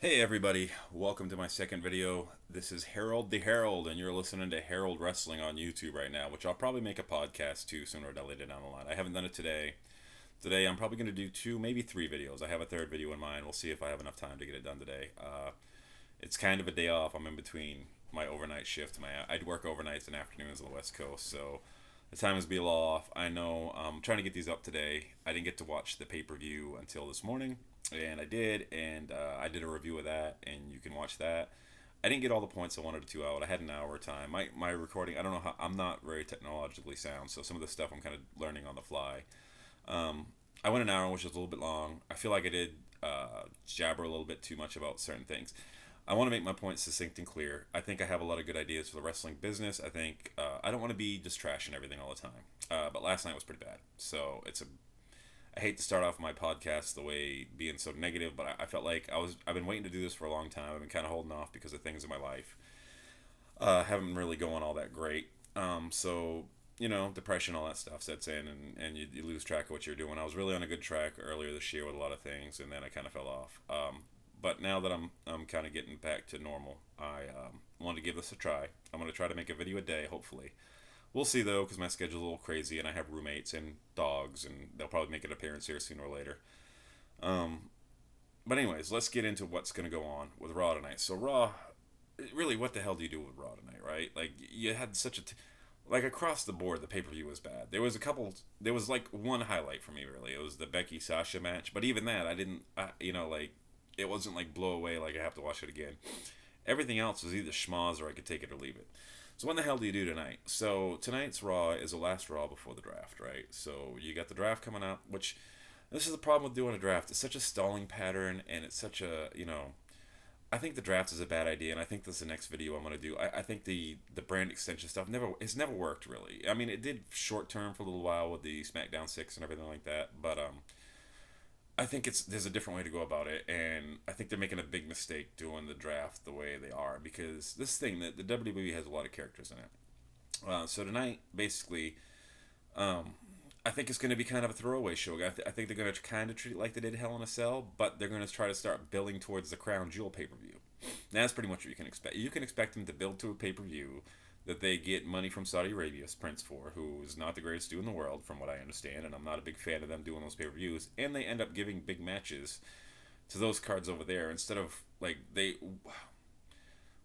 Hey everybody, welcome to my second video. This is Harold the Herald, and you're listening to Harold Wrestling on YouTube right now, which I'll probably make a podcast too sooner or later down the line. I haven't done it today. Today I'm probably going to do two, maybe three videos. I have a third video in mind. We'll see if I have enough time to get it done today. It's kind of a day off. I'm in between my overnight shift. I'd work overnights and afternoons on the West Coast, so the time is be a little off. I know I'm trying to get these up today. I didn't get to watch the pay-per-view until this morning, and I did, and I did a review of that, and you can watch that. I didn't get all the points I wanted to out. I had an hour time. My recording, I don't know how, I'm not very technologically sound, so some of the stuff I'm kind of learning on the fly. Um, I went an hour, which was a little bit long. I feel like I did jabber a little bit too much about certain things. I want to make my point succinct and clear. I think I have a lot of good ideas for the wrestling business. I think I don't want to be just trashing everything all the time. But last night was pretty bad. So I hate to start off my podcast the way being so negative, but I felt like I've been waiting to do this for a long time. I've been kind of holding off because of things in my life. Haven't been really going all that great. So depression, all that stuff sets in, and you lose track of what you're doing. I was really on a good track earlier this year with a lot of things, and then I kind of fell off. But now that I'm kind of getting back to normal, I want to give this a try. I'm going to try to make a video a day, hopefully. We'll see though, because my schedule's a little crazy, and I have roommates and dogs, and they'll probably make an appearance here sooner or later. Um, but anyways, let's get into what's going to go on with Raw tonight. So Raw, really, what the hell do you do with Raw tonight, right? Like you had like across the board, the pay per view was bad. There was like one highlight for me really. It was the Becky Sasha match, but even that, I didn't, like it wasn't like blow away like I have to watch it again. Everything else was either schmoz or I could take it or leave it. So when the hell do you do tonight? So tonight's Raw is the last Raw before the draft, right? So you got the draft coming up, which this is the problem with doing a draft. It's such a stalling pattern, and it's such a I think the draft is a bad idea, and I think this is the next video I'm going to do. I think the brand extension stuff never worked really. I mean, it did short term for a little while with the SmackDown 6 and everything like that, but I think there's a different way to go about it, and I think they're making a big mistake doing the draft the way they are, because this thing that the WWE has a lot of characters in it. So tonight, basically, um, I think it's going to be kind of a throwaway show. I think they're going to kind of treat it like they did Hell in a Cell, but they're going to try to start building towards the Crown Jewel pay per view. That's pretty much what you can expect. You can expect them to build to a pay per view that they get money from Saudi Arabia's Prince for, who is not the greatest dude in the world, from what I understand, and I'm not a big fan of them doing those pay per views. And they end up giving big matches to those cards over there instead of like they.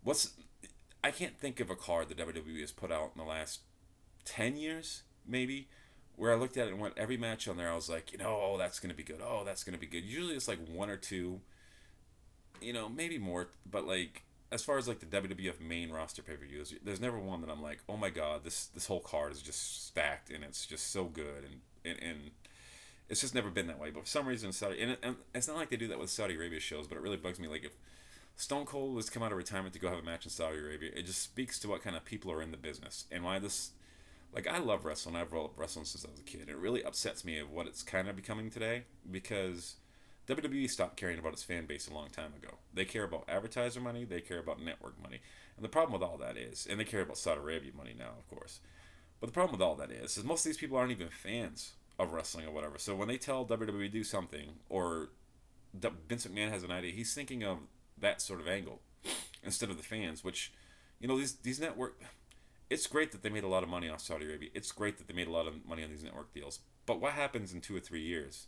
What's I can't think of a card the WWE has put out in the last 10 years, maybe, where I looked at it and went every match on there. I was like, oh, that's gonna be good. Oh, that's gonna be good. Usually it's like one or two, maybe more, but like as far as like the WWF main roster pay per views, there's never one that I'm like, oh my god, this whole card is just stacked and it's just so good, and it's just never been that way. But for some reason, and it's not like they do that with Saudi Arabia shows, but it really bugs me. Like if Stone Cold has come out of retirement to go have a match in Saudi Arabia, it just speaks to what kind of people are in the business and why this. Like I love wrestling. I've rolled up wrestling since I was a kid. It really upsets me of what it's kind of becoming today, because WWE stopped caring about its fan base a long time ago. They care about advertiser money. They care about network money. And the problem with all that is, and they care about Saudi Arabia money now, of course. But the problem with all that is most of these people aren't even fans of wrestling or whatever. So when they tell WWE to do something, or Vince McMahon has an idea, he's thinking of that sort of angle instead of the fans. Which, these network. It's great that they made a lot of money off Saudi Arabia. It's great that they made a lot of money on these network deals. But what happens in 2 or 3 years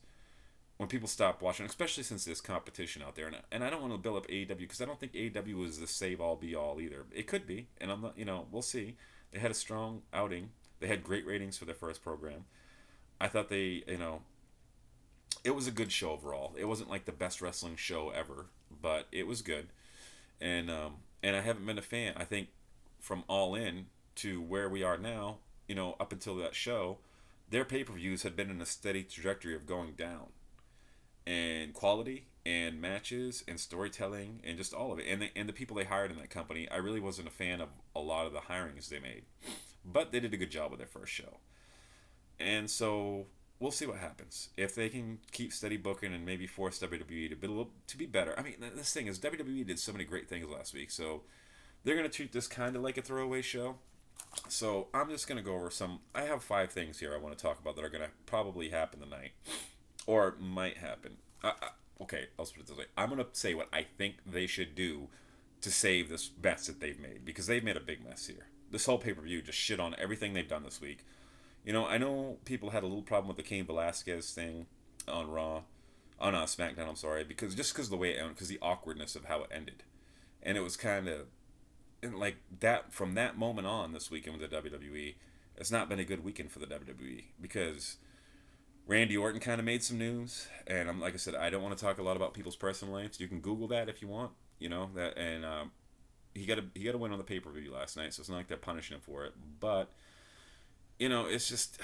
when people stop watching, especially since there's competition out there? And I don't want to build up AEW, because I don't think AEW is the save all be all either. It could be, and I'm not. We'll see. They had a strong outing. They had great ratings for their first program. I thought it was a good show overall. It wasn't like the best wrestling show ever, but it was good. And I haven't been a fan. I think from All In to where we are now, up until that show, their pay per views had been in a steady trajectory of going down, and quality and matches and storytelling and just all of it. And the people they hired in that company, I really wasn't a fan of a lot of the hirings they made, but they did a good job with their first show. And so we'll see what happens if they can keep steady booking and maybe force WWE to be better. I mean, this thing is WWE did so many great things last week, so they're gonna treat this kind of like a throwaway show. So I'm just gonna go over some. I have 5 things here I want to talk about that are gonna probably happen tonight, or might happen. okay, let's put it this way. I'm gonna say what I think they should do to save this mess that they've made, because they've made a big mess here. This whole pay per view just shit on everything they've done this week. I know people had a little problem with the Cain Velasquez thing on Raw, on SmackDown. I'm sorry, because of the way it ended, because the awkwardness of how it ended, and it was kind of like that from that moment on this weekend with the WWE. It's not been a good weekend for the WWE because Randy Orton kind of made some news, and like I said, I don't want to talk a lot about people's personal lives. You can Google that if you want, that, and he got a win on the pay per view last night, so it's not like they're punishing him for it. But it's just,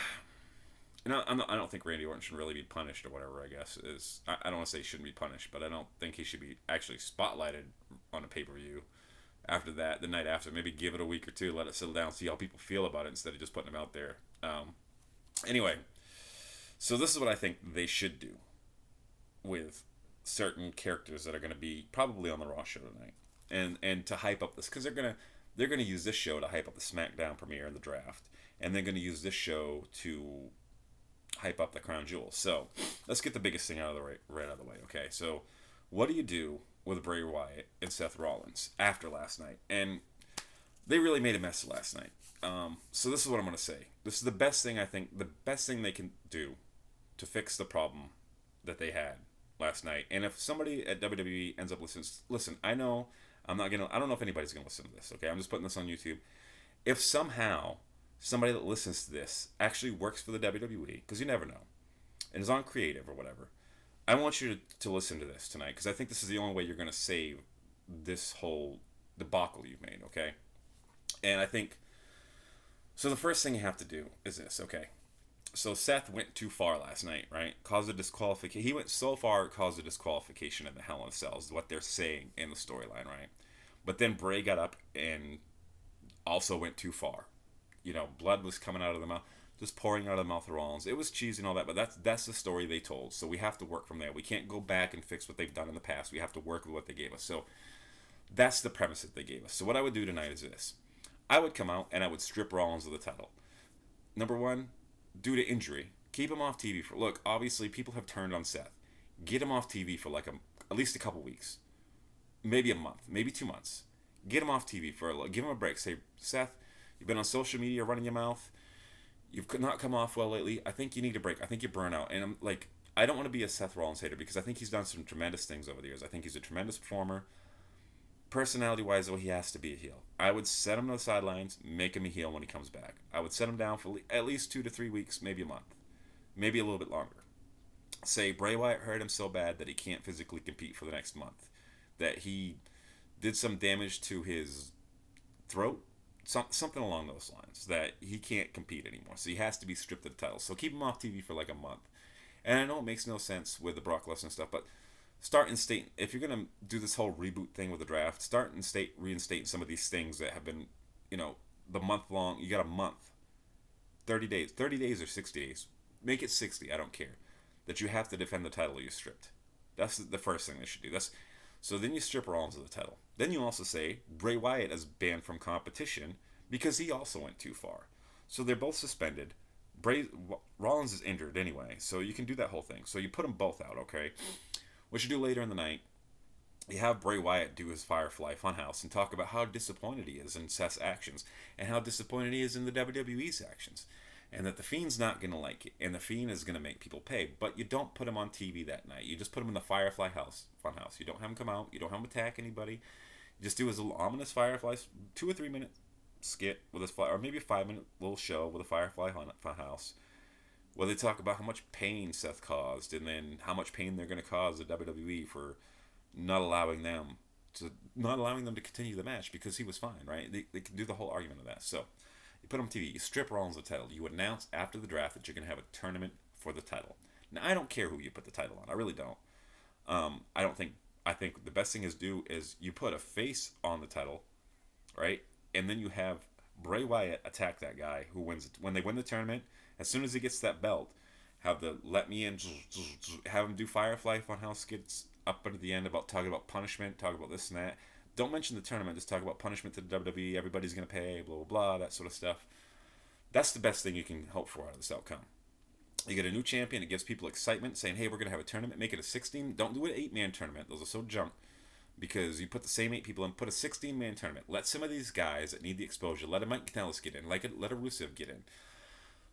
I don't think Randy Orton should really be punished or whatever. I guess I don't want to say he shouldn't be punished, but I don't think he should be actually spotlighted on a pay per view. After that, the night after, maybe give it a week or two, let it settle down, see how people feel about it instead of just putting him out there. Anyway, so this is what I think they should do with certain characters that are going to be probably on the Raw show tonight, and to hype up this, because they're gonna use this show to hype up the SmackDown premiere and the draft, and they're gonna use this show to hype up the Crown Jewel. So let's get the biggest thing right out of the way. Okay, so what do you do with Bray Wyatt and Seth Rollins after last night? And they really made a mess last night. So this is what I'm gonna say. This is the best thing, I think, the best thing they can do to fix the problem that they had last night. And if somebody at WWE ends up listening, listen, I don't know if anybody's gonna listen to this. Okay, I'm just putting this on YouTube. If somehow somebody that listens to this actually works for the WWE, because you never know, and is on creative or whatever, I want you to listen to this tonight, because I think this is the only way you're gonna save this whole debacle you've made. Okay, and I think so. The first thing you have to do is this. Okay, so Seth went too far last night, right? Caused a disqualification. He went so far, it caused a disqualification in the Hell in a Cell, is what they're saying in the storyline, right? But then Bray got up and also went too far. Blood was coming out of the mouth, just pouring out of the mouth of Rollins. It was cheesy and all that, but that's the story they told. So we have to work from there. We can't go back and fix what they've done in the past. We have to work with what they gave us. So that's the premise that they gave us. So what I would do tonight is this. I would come out and I would strip Rollins of the title. Number one, due to injury, keep him off TV for... Look, obviously, people have turned on Seth. Get him off TV for at least a couple weeks. Maybe a month. Maybe 2 months. Get him off TV give him a break. Say, Seth, you've been on social media running your mouth. You've not come off well lately. I think you need a break. I think you're burnt out. And I don't want to be a Seth Rollins hater, because I think he's done some tremendous things over the years. I think he's a tremendous performer. Personality-wise, though, he has to be a heel. I would set him to the sidelines, make him a heel when he comes back. I would set him down for at least 2 to 3 weeks, maybe a month. Maybe a little bit longer. Say Bray Wyatt hurt him so bad that he can't physically compete for the next month. That he did some damage to his throat. Something along those lines. That he can't compete anymore. So he has to be stripped of the title. So keep him off TV for a month. And I know it makes no sense with the Brock Lesnar stuff, but start instate, if you're going to do this whole reboot thing with the draft, start reinstate some of these things that have been, the month long. You got a month, 30 days or 60 days. Make it 60, I don't care. That you have to defend the title or you're stripped. That's the first thing they should do. So then you strip Rollins of the title. Then you also say Bray Wyatt is banned from competition because he also went too far. So they're both suspended. Rollins is injured anyway, so you can do that whole thing. So you put them both out, okay? What you do later in the night, you have Bray Wyatt do his Firefly Funhouse and talk about how disappointed he is in Seth's actions and how disappointed he is in the WWE's actions, and that the Fiend's not going to like it, and the Fiend is going to make people pay. But you don't put him on TV that night. You just put him in the Firefly Funhouse. You don't have him come out. You don't have him attack anybody. You just do his little ominous Firefly 2 or 3 minute skit with his or maybe a 5-minute little show with a Firefly Funhouse, where they talk about how much pain Seth caused, and then how much pain they're going to cause the WWE for not allowing them to continue the match because he was fine, right? They can do the whole argument of that. So you put him on TV, you strip Rollins of the title, you announce after the draft that you're going to have a tournament for the title. Now, I don't care who you put the title on. I really don't. I think the best thing is you put a face on the title, right? And then you have Bray Wyatt attack that guy who wins it. When they win the tournament, as soon as he gets that belt, have the let me in, have him do Firefly Funhouse skits up at the end about talking about punishment, talk about this and that. Don't mention the tournament, just talk about punishment to the WWE, everybody's going to pay, blah, blah, blah, that sort of stuff. That's the best thing you can hope for out of this outcome. You get a new champion. It gives people excitement, saying, "Hey, we're gonna have a tournament. Make it a 16. Don't do an 8-man tournament. Those are so junk." Because you put the same 8 people in, put a 16-man tournament. Let some of these guys that need the exposure, let a Mike Kanellis get in, let a Rusev get in,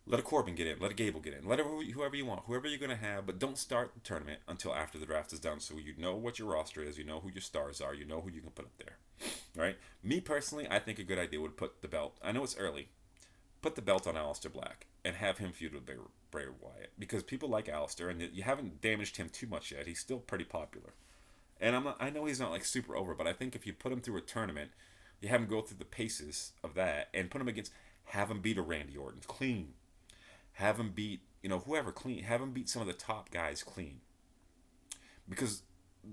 let a Corbin get in, let a Gable get in, let whoever you want, whoever you're going to have, but don't start the tournament until after the draft is done, so you know what your roster is, you know who your stars are, you know who you can put up there. Right? Me personally, I think a good idea would put the belt, I know it's early, put the belt on Aleister Black and have him feud with Bray Wyatt, because people like Aleister, and you haven't damaged him too much yet. He's still pretty popular. And I know he's not like super over, but I think if you put him through a tournament, you have him go through the paces of that and put him against, have him beat a Randy Orton clean, have him beat, whoever clean, have him beat some of the top guys clean. Because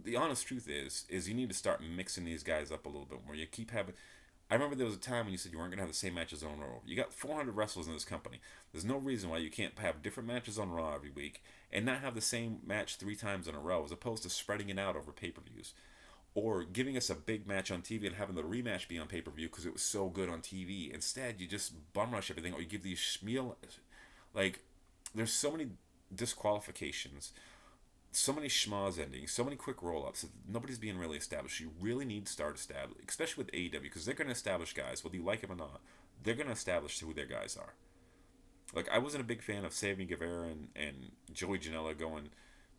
the honest truth is you need to start mixing these guys up a little bit more. You keep having, I remember there was a time when you said you weren't going to have the same matches on Raw. You got 400 wrestlers in this company. There's no reason why you can't have different matches on Raw every week and not have the same match 3 times in a row, as opposed to spreading it out over pay-per-views. Or giving us a big match on TV and having the rematch be on pay-per-view because it was so good on TV. Instead, you just bum rush everything, or you give these schmeal. Like, there's so many disqualifications, so many schmoz endings, so many quick roll-ups. Nobody's being really established. You really need to start establishing, especially with AEW, because they're going to establish guys, whether you like them or not. They're going to establish who their guys are. Like, I wasn't a big fan of Sammy Guevara and Joey Janela going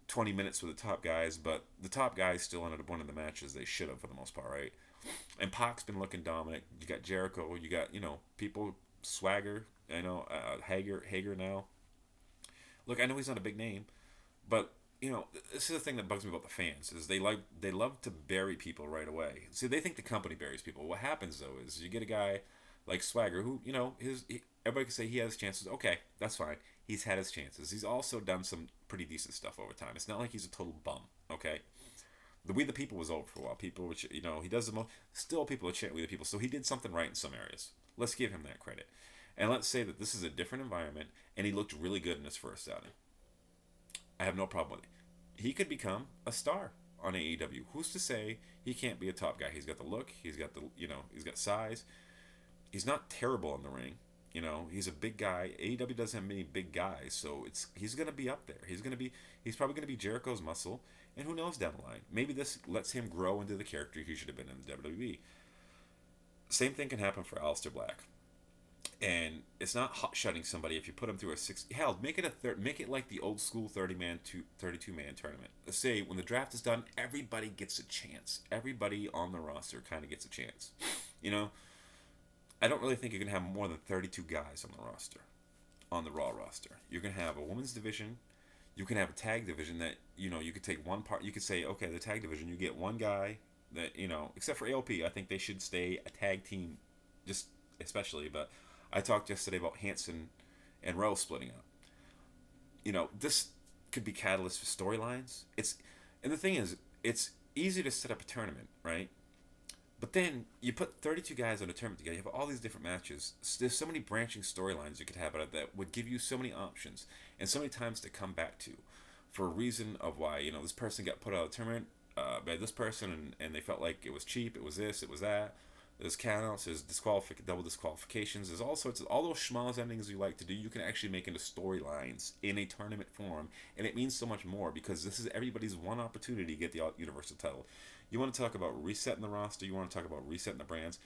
20 minutes with the top guys, but the top guys still ended up winning the matches they should have for the most part, right? And Pac's been looking dominant. You got Jericho. You got, people, Swagger, Hager now. Look, I know he's not a big name, but this is the thing that bugs me about the fans is they love to bury people right away. See, they think the company buries people. What happens though is you get a guy like Swagger who everybody can say he has chances. Okay, that's fine. He's had his chances. He's also done some pretty decent stuff over time. It's not like he's a total bum. Okay. The We the People was over for a while. People, which he does the most. Still, people are chanting We the People. So he did something right in some areas. Let's give him that credit. And let's say that this is a different environment, and he looked really good in his first outing. I have no problem with it. He could become a star on AEW. Who's to say he can't be a top guy? He's got the look. He's got he's got size. He's not terrible in the ring. He's a big guy. AEW doesn't have many big guys, so he's gonna be up there. He's probably gonna be Jericho's muscle, and who knows down the line? Maybe this lets him grow into the character he should have been in the WWE. Same thing can happen for Aleister Black. And it's not hot shutting somebody if you put them through a 60. Hell, make it like the old school 30-man to 32-man tournament. Let's say when the draft is done, everybody gets a chance. Everybody on the roster kind of gets a chance. I don't really think you're gonna have more than 32 guys on the roster, on the Raw roster. You're gonna have a women's division. You can have a tag division that you could take one part. You could say, okay, the tag division, you get one guy that except for AOP, I think they should stay a tag team, just especially, but. I talked yesterday about Hanson and Rose splitting up. This could be catalyst for storylines. And the thing is, it's easy to set up a tournament, right? But then you put 32 guys on a tournament together. You have all these different matches. There's so many branching storylines you could have out of that would give you so many options and so many times to come back to, for a reason of why this person got put out of the tournament by this person, and they felt like it was cheap. It was this. It was that. There's countouts, there's double disqualifications, there's all sorts of, all those schmoz endings you like to do, you can actually make into storylines in a tournament form, and it means so much more because this is everybody's one opportunity to get the Universal title. You want to talk about resetting the roster, you want to talk about resetting the brands,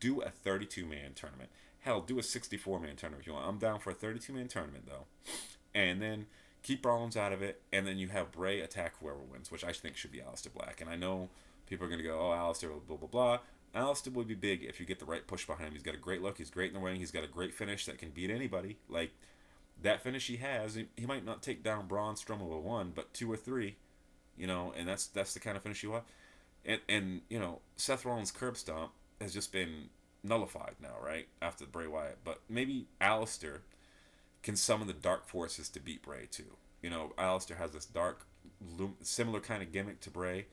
do a 32-man tournament. Hell, do a 64-man tournament if you want. I'm down for a 32-man tournament, though. And then keep Rollins out of it, and then you have Bray attack whoever wins, which I think should be Aleister Black. And I know people are going to go, oh, Aleister, blah, blah, blah. Aleister would be big if you get the right push behind him. He's got a great look. He's great in the ring. He's got a great finish that can beat anybody. Like, that finish he has, he might not take down Braun Strowman with 1, but 2 or 3, and that's the kind of finish you want. And Seth Rollins' curb stomp has just been nullified now, right, after Bray Wyatt. But maybe Aleister can summon the dark forces to beat Bray, too. Aleister has this dark, similar kind of gimmick to Bray.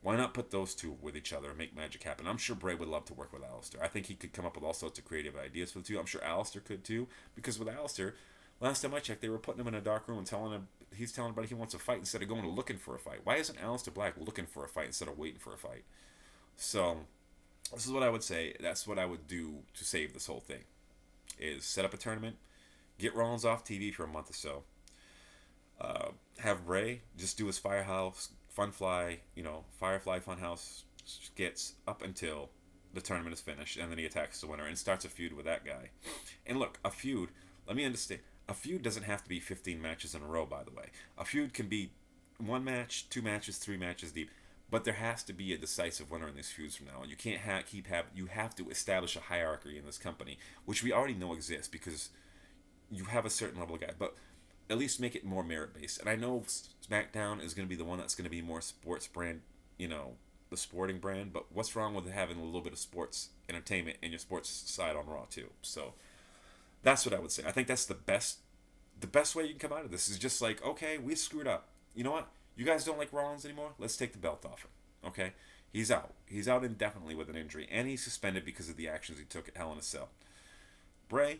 Why not put those two with each other and make magic happen? I'm sure Bray would love to work with Aleister. I think he could come up with all sorts of creative ideas for the two. I'm sure Aleister could too, because with Aleister, last time I checked, they were putting him in a dark room and he's telling everybody he wants a fight instead of going and looking for a fight. Why isn't Aleister Black looking for a fight instead of waiting for a fight? So, this is what I would say. That's what I would do to save this whole thing, is set up a tournament, get Rollins off TV for a month or so, Have Bray just do his Firehouse Funfly, Firefly Funhouse skits up until the tournament is finished, and then he attacks the winner and starts a feud with that guy. And look, a feud. Let me understand. A feud doesn't have to be 15 matches in a row. By the way, a feud can be one match, two matches, three matches deep. But there has to be a decisive winner in these feuds from now on. You can't you have to establish a hierarchy in this company, which we already know exists because you have a certain level of guy. But at least make it more merit based. And I know SmackDown is going to be the one that's going to be more sports brand, the sporting brand. But what's wrong with having a little bit of sports entertainment in your sports side on Raw too? So that's what I would say. I think that's the best. The best way you can come out of this is just like, okay, we screwed up. You know what? You guys don't like Rollins anymore? Let's take the belt off him. Okay? He's out. He's out indefinitely with an injury, and he's suspended because of the actions he took at Hell in a Cell. Bray,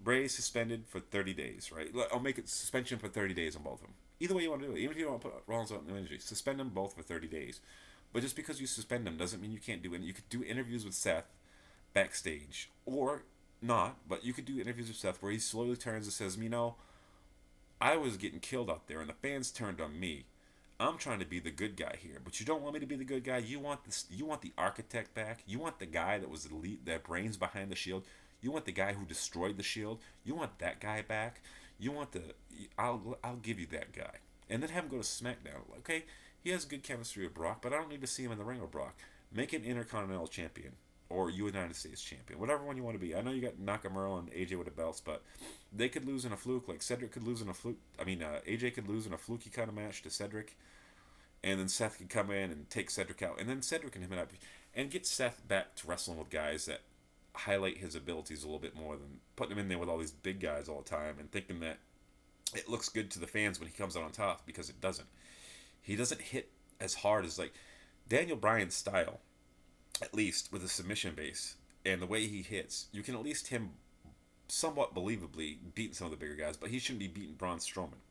Bray is suspended for 30 days, right? I'll make it suspension for 30 days on both of them. Either way you want to do it. Even if you don't want to put Rollins out in the injury, suspend them both for 30 days. But just because you suspend them doesn't mean you can't do it. You could do interviews with Seth backstage, or not, but you could do interviews with Seth where he slowly turns and says, I was getting killed out there, and the fans turned on me. I'm trying to be the good guy here, but you don't want me to be the good guy. You want this. You want the architect back. You want the guy that was the lead, that brains behind the Shield. You want the guy who destroyed the Shield. You want that guy back. You want the. I'll give you that guy, and then have him go to SmackDown. Okay, he has good chemistry with Brock, but I don't need to see him in the ring with Brock. Make him Intercontinental Champion or United States Champion, whatever one you want to be. I know you got Nakamura and AJ with the belts, but they could lose in a fluke. Like Cedric could lose in a fluke. AJ could lose in a fluky kind of match to Cedric, and then Seth could come in and take Cedric out, and then Cedric and him and get Seth back to wrestling with guys that highlight his abilities a little bit more than putting him in there with all these big guys all the time and thinking that it looks good to the fans when he comes out on top, because it doesn't. He doesn't hit as hard as like Daniel Bryan's style, at least with a submission base and the way he hits. You can at least him somewhat believably beating some of the bigger guys, but he shouldn't be beating Braun Strowman.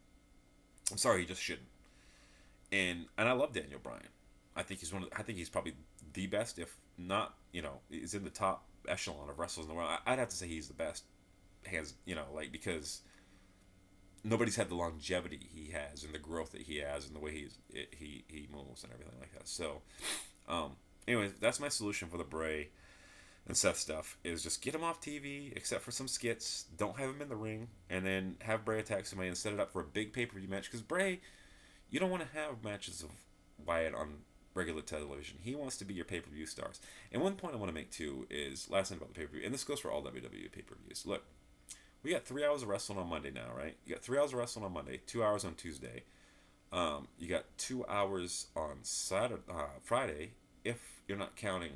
I'm sorry, he just shouldn't. And I love Daniel Bryan. I think he's probably the best, if not, he's in the top echelon of wrestlers in the world. I'd have to say he's the best, because nobody's had the longevity he has and the growth that he has and the way he moves and everything like that. So, anyways, that's my solution for the Bray and Seth stuff, is just get him off TV, except for some skits. Don't have him in the ring, and then have Bray attack somebody and set it up for a big pay-per-view match. Because Bray, you don't want to have matches of Wyatt on regular television. He wants to be your pay-per-view stars. And one point I want to make too is, last thing about the pay-per-view, and this goes for all WWE pay-per-views. Look, we got 3 hours of wrestling on Monday now, right? You got 3 hours of wrestling on Monday, 2 hours on Tuesday. You got 2 hours on Friday, if you're not counting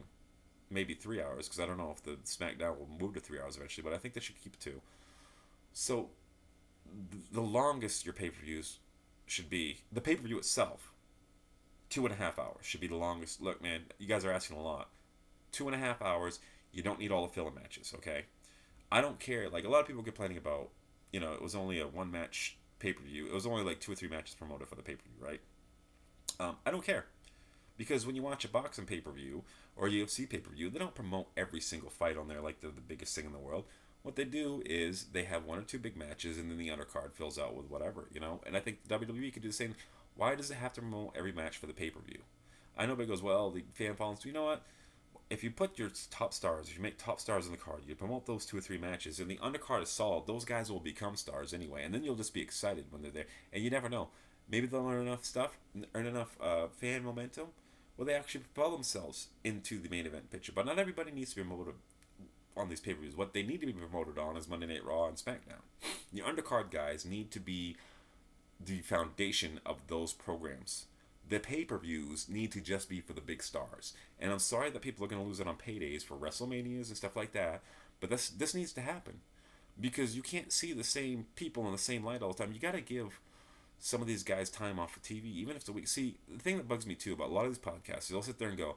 maybe 3 hours, because I don't know if the SmackDown will move to 3 hours eventually, but I think they should keep it 2. So the longest your pay-per-views should be, the pay-per-view itself, 2.5 hours should be the longest. Look, man, you guys are asking a lot. 2.5 hours. You don't need all the filler matches, okay? I don't care. Like, a lot of people complaining about, it was only a one match pay-per-view. It was only like 2 or 3 matches promoted for the pay-per-view, right? I don't care. Because when you watch a boxing pay-per-view or UFC pay-per-view, they don't promote every single fight on there like they're the biggest thing in the world. What they do is they have 1 or 2 big matches, and then the undercard fills out with whatever, And I think WWE could do the same. Why does it have to promote every match for the pay-per-view? I know everybody goes, well, the fan following. So you know what? If you put your top stars, if you make top stars in the card, you promote those 2 or 3 matches, and the undercard is solid, those guys will become stars anyway, and then you'll just be excited when they're there. And you never know. Maybe they'll earn enough stuff, earn enough fan momentum, where they actually propel themselves into the main event picture. But not everybody needs to be promoted on these pay-per-views. What they need to be promoted on is Monday Night Raw and SmackDown. The undercard guys need to be the foundation of those programs. The pay-per-views need to just be for the big stars. And I'm sorry that people are going to lose it on paydays for WrestleManias and stuff like that, but this needs to happen. Because you can't see the same people in the same light all the time. You got to give some of these guys time off of TV, even if it's a week. See, the thing that bugs me too about a lot of these podcasts is they'll sit there and go,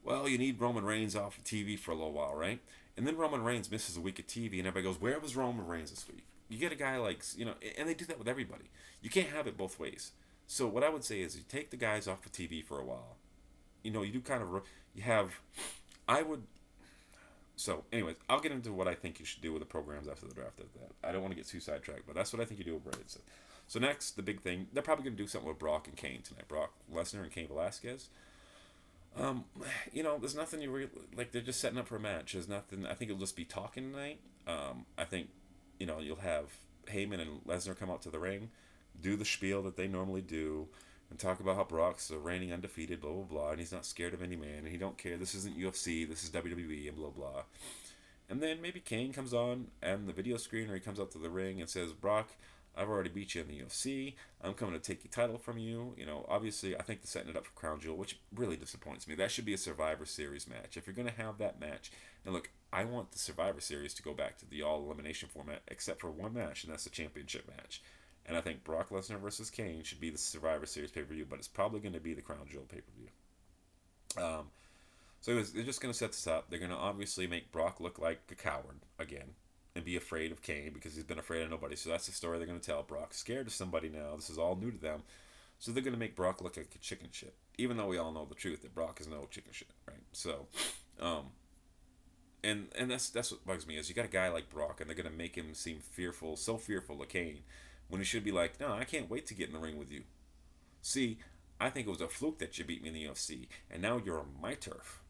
well, you need Roman Reigns off of TV for a little while, right? And then Roman Reigns misses a week of TV, and everybody goes, where was Roman Reigns this week? You get a guy like, and they do that with everybody. You can't have it both ways. So what I would say is you take the guys off of TV for a while. You do kind of, so anyways, I'll get into what I think you should do with the programs after the draft of that. I don't want to get too sidetracked, but that's what I think you do with Braves. So next, the big thing, they're probably going to do something with Brock and Kane tonight. Brock Lesnar and Kane Velasquez. Um, there's nothing you really like. They're just setting up for a match. There's nothing. I think it'll just be talking tonight. I think, you'll have Heyman and Lesnar come out to the ring, do the spiel that they normally do, and talk about how Brock's a reigning undefeated, blah blah blah, and he's not scared of any man, and he don't care. This isn't UFC. This is WWE, and blah blah. And then maybe Kane comes on and the video screen, or he comes out to the ring and says, Brock, I've already beat you in the UFC. I'm coming to take the title from you. Obviously, I think they're setting it up for Crown Jewel, which really disappoints me. That should be a Survivor Series match. If you're going to have that match, and look, I want the Survivor Series to go back to the all elimination format, except for one match, and that's the championship match. And I think Brock Lesnar versus Kane should be the Survivor Series pay per view, but it's probably going to be the Crown Jewel pay per view. So they're just going to set this up. They're going to obviously make Brock look like a coward again and be afraid of Kane because he's been afraid of nobody. So that's the story they're going to tell. Brock's scared of somebody now. This is all new to them. So they're going to make Brock look like a chicken shit, even though we all know the truth that Brock is no chicken shit, right? So, and that's what bugs me is you got a guy like Brock and they're going to make him seem fearful, so fearful of Kane, when he should be like, no, I can't wait to get in the ring with you. See, I think it was a fluke that you beat me in the UFC, and now you're on my turf.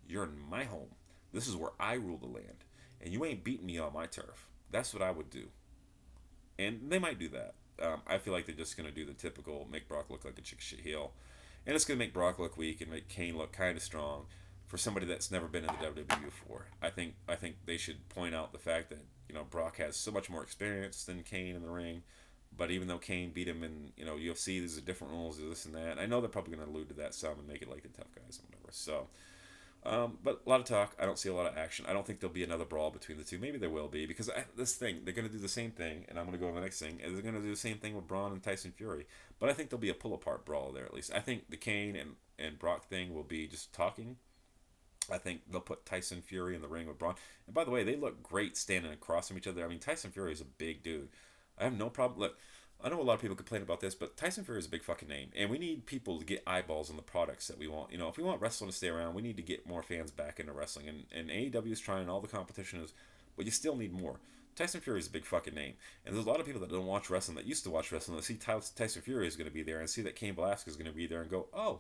You're in my home. This is where I rule the land. And you ain't beating me on my turf. That's what I would do. And they might do that. I feel like they're just going to do the typical make Brock look like a chick shit heel. And it's going to make Brock look weak and make Kane look kind of strong for somebody that's never been in the WWE before. I think they should point out the fact that, Brock has so much more experience than Kane in the ring. But even though Kane beat him in, UFC, there's different rules, this and that. I know they're probably going to allude to that some and make it like the tough guys and whatever. So, but a lot of talk. I don't see a lot of action. I don't think there'll be another brawl between the two. Maybe there will be because they're going to do the same thing, and I'm going to go on the next thing. And they're going to do the same thing with Braun and Tyson Fury. But I think there'll be a pull-apart brawl there at least. I think the Kane and Brock thing will be just talking. I think they'll put Tyson Fury in the ring with Braun. And by the way, they look great standing across from each other. I mean, Tyson Fury is a big dude. I have no problem. Look, I know a lot of people complain about this, but Tyson Fury is a big fucking name, and we need people to get eyeballs on the products that we want. If we want wrestling to stay around, we need to get more fans back into wrestling. And AEW is trying, all the competition is, but you still need more. Tyson Fury is a big fucking name, and there's a lot of people that don't watch wrestling that used to watch wrestling that see Tyson Fury is going to be there and see that Cain Velasquez is going to be there and go, oh,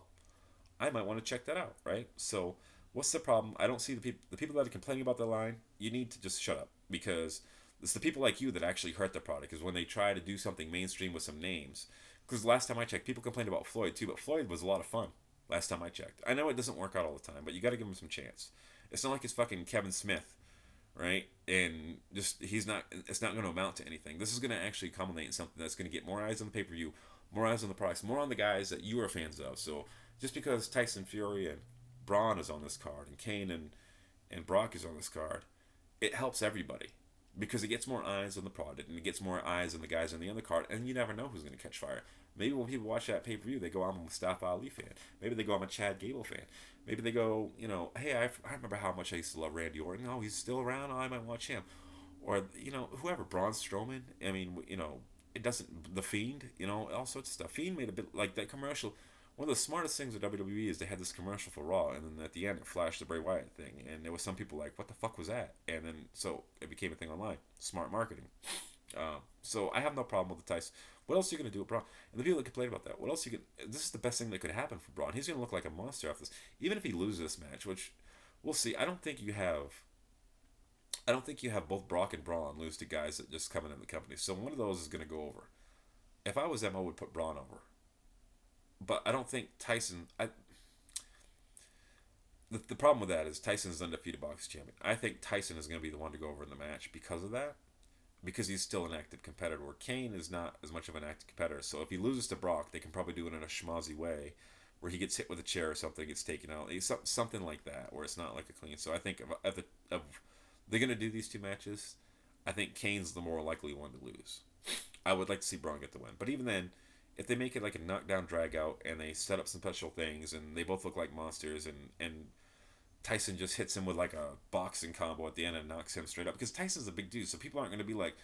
I might want to check that out, right? So what's the problem? I don't see the people that are complaining about the line. You need to just shut up because it's the people like you that actually hurt the product is when they try to do something mainstream with some names. Because last time I checked, people complained about Floyd too, but Floyd was a lot of fun last time I checked. I know it doesn't work out all the time, but you got to give him some chance. It's not like it's fucking Kevin Smith, right? And just it's not going to amount to anything. This is going to actually culminate in something that's going to get more eyes on the pay-per-view, more eyes on the products, more on the guys that you are fans of. So just because Tyson Fury and Braun is on this card and Kane and Brock is on this card, it helps everybody. Because it gets more eyes on the product and it gets more eyes on the guys on the undercard, and you never know who's going to catch fire. Maybe when people watch that pay per view, they go, I'm a Mustafa Ali fan. Maybe they go, I'm a Chad Gable fan. Maybe they go, hey, I remember how much I used to love Randy Orton. Oh, he's still around. Oh, I might watch him. Or, whoever, Braun Strowman. I mean, it doesn't, The Fiend, all sorts of stuff. Fiend made a bit like that commercial. One of the smartest things with WWE is they had this commercial for Raw, and then at the end it flashed the Bray Wyatt thing, and there was some people like, what the fuck was that? And then, so it became a thing online. Smart marketing. So I have no problem with the Tyson. What else are you going to do with Braun? And the people that complain about that, what else this is the best thing that could happen for Braun. He's going to look like a monster after this. Even if he loses this match, which we'll see. I don't think you have both Brock and Braun lose to guys that just come in the company. So one of those is going to go over. If I was them, I would put Braun over. But I don't think Tyson. The problem with that is Tyson's undefeated boxing champion. I think Tyson is going to be the one to go over in the match because of that. Because he's still an active competitor. Where Kane is not as much of an active competitor. So if he loses to Brock, they can probably do it in a schmozzy way, where he gets hit with a chair or something, gets taken out, something like that, where it's not like a clean. So I think if they're going to do these two matches, I think Kane's the more likely one to lose. I would like to see Braun get the win, but even then, if they make it like a knockdown drag out and they set up some special things and they both look like monsters and Tyson just hits him with like a boxing combo at the end and knocks him straight up, because Tyson's a big dude, so people aren't going to be like,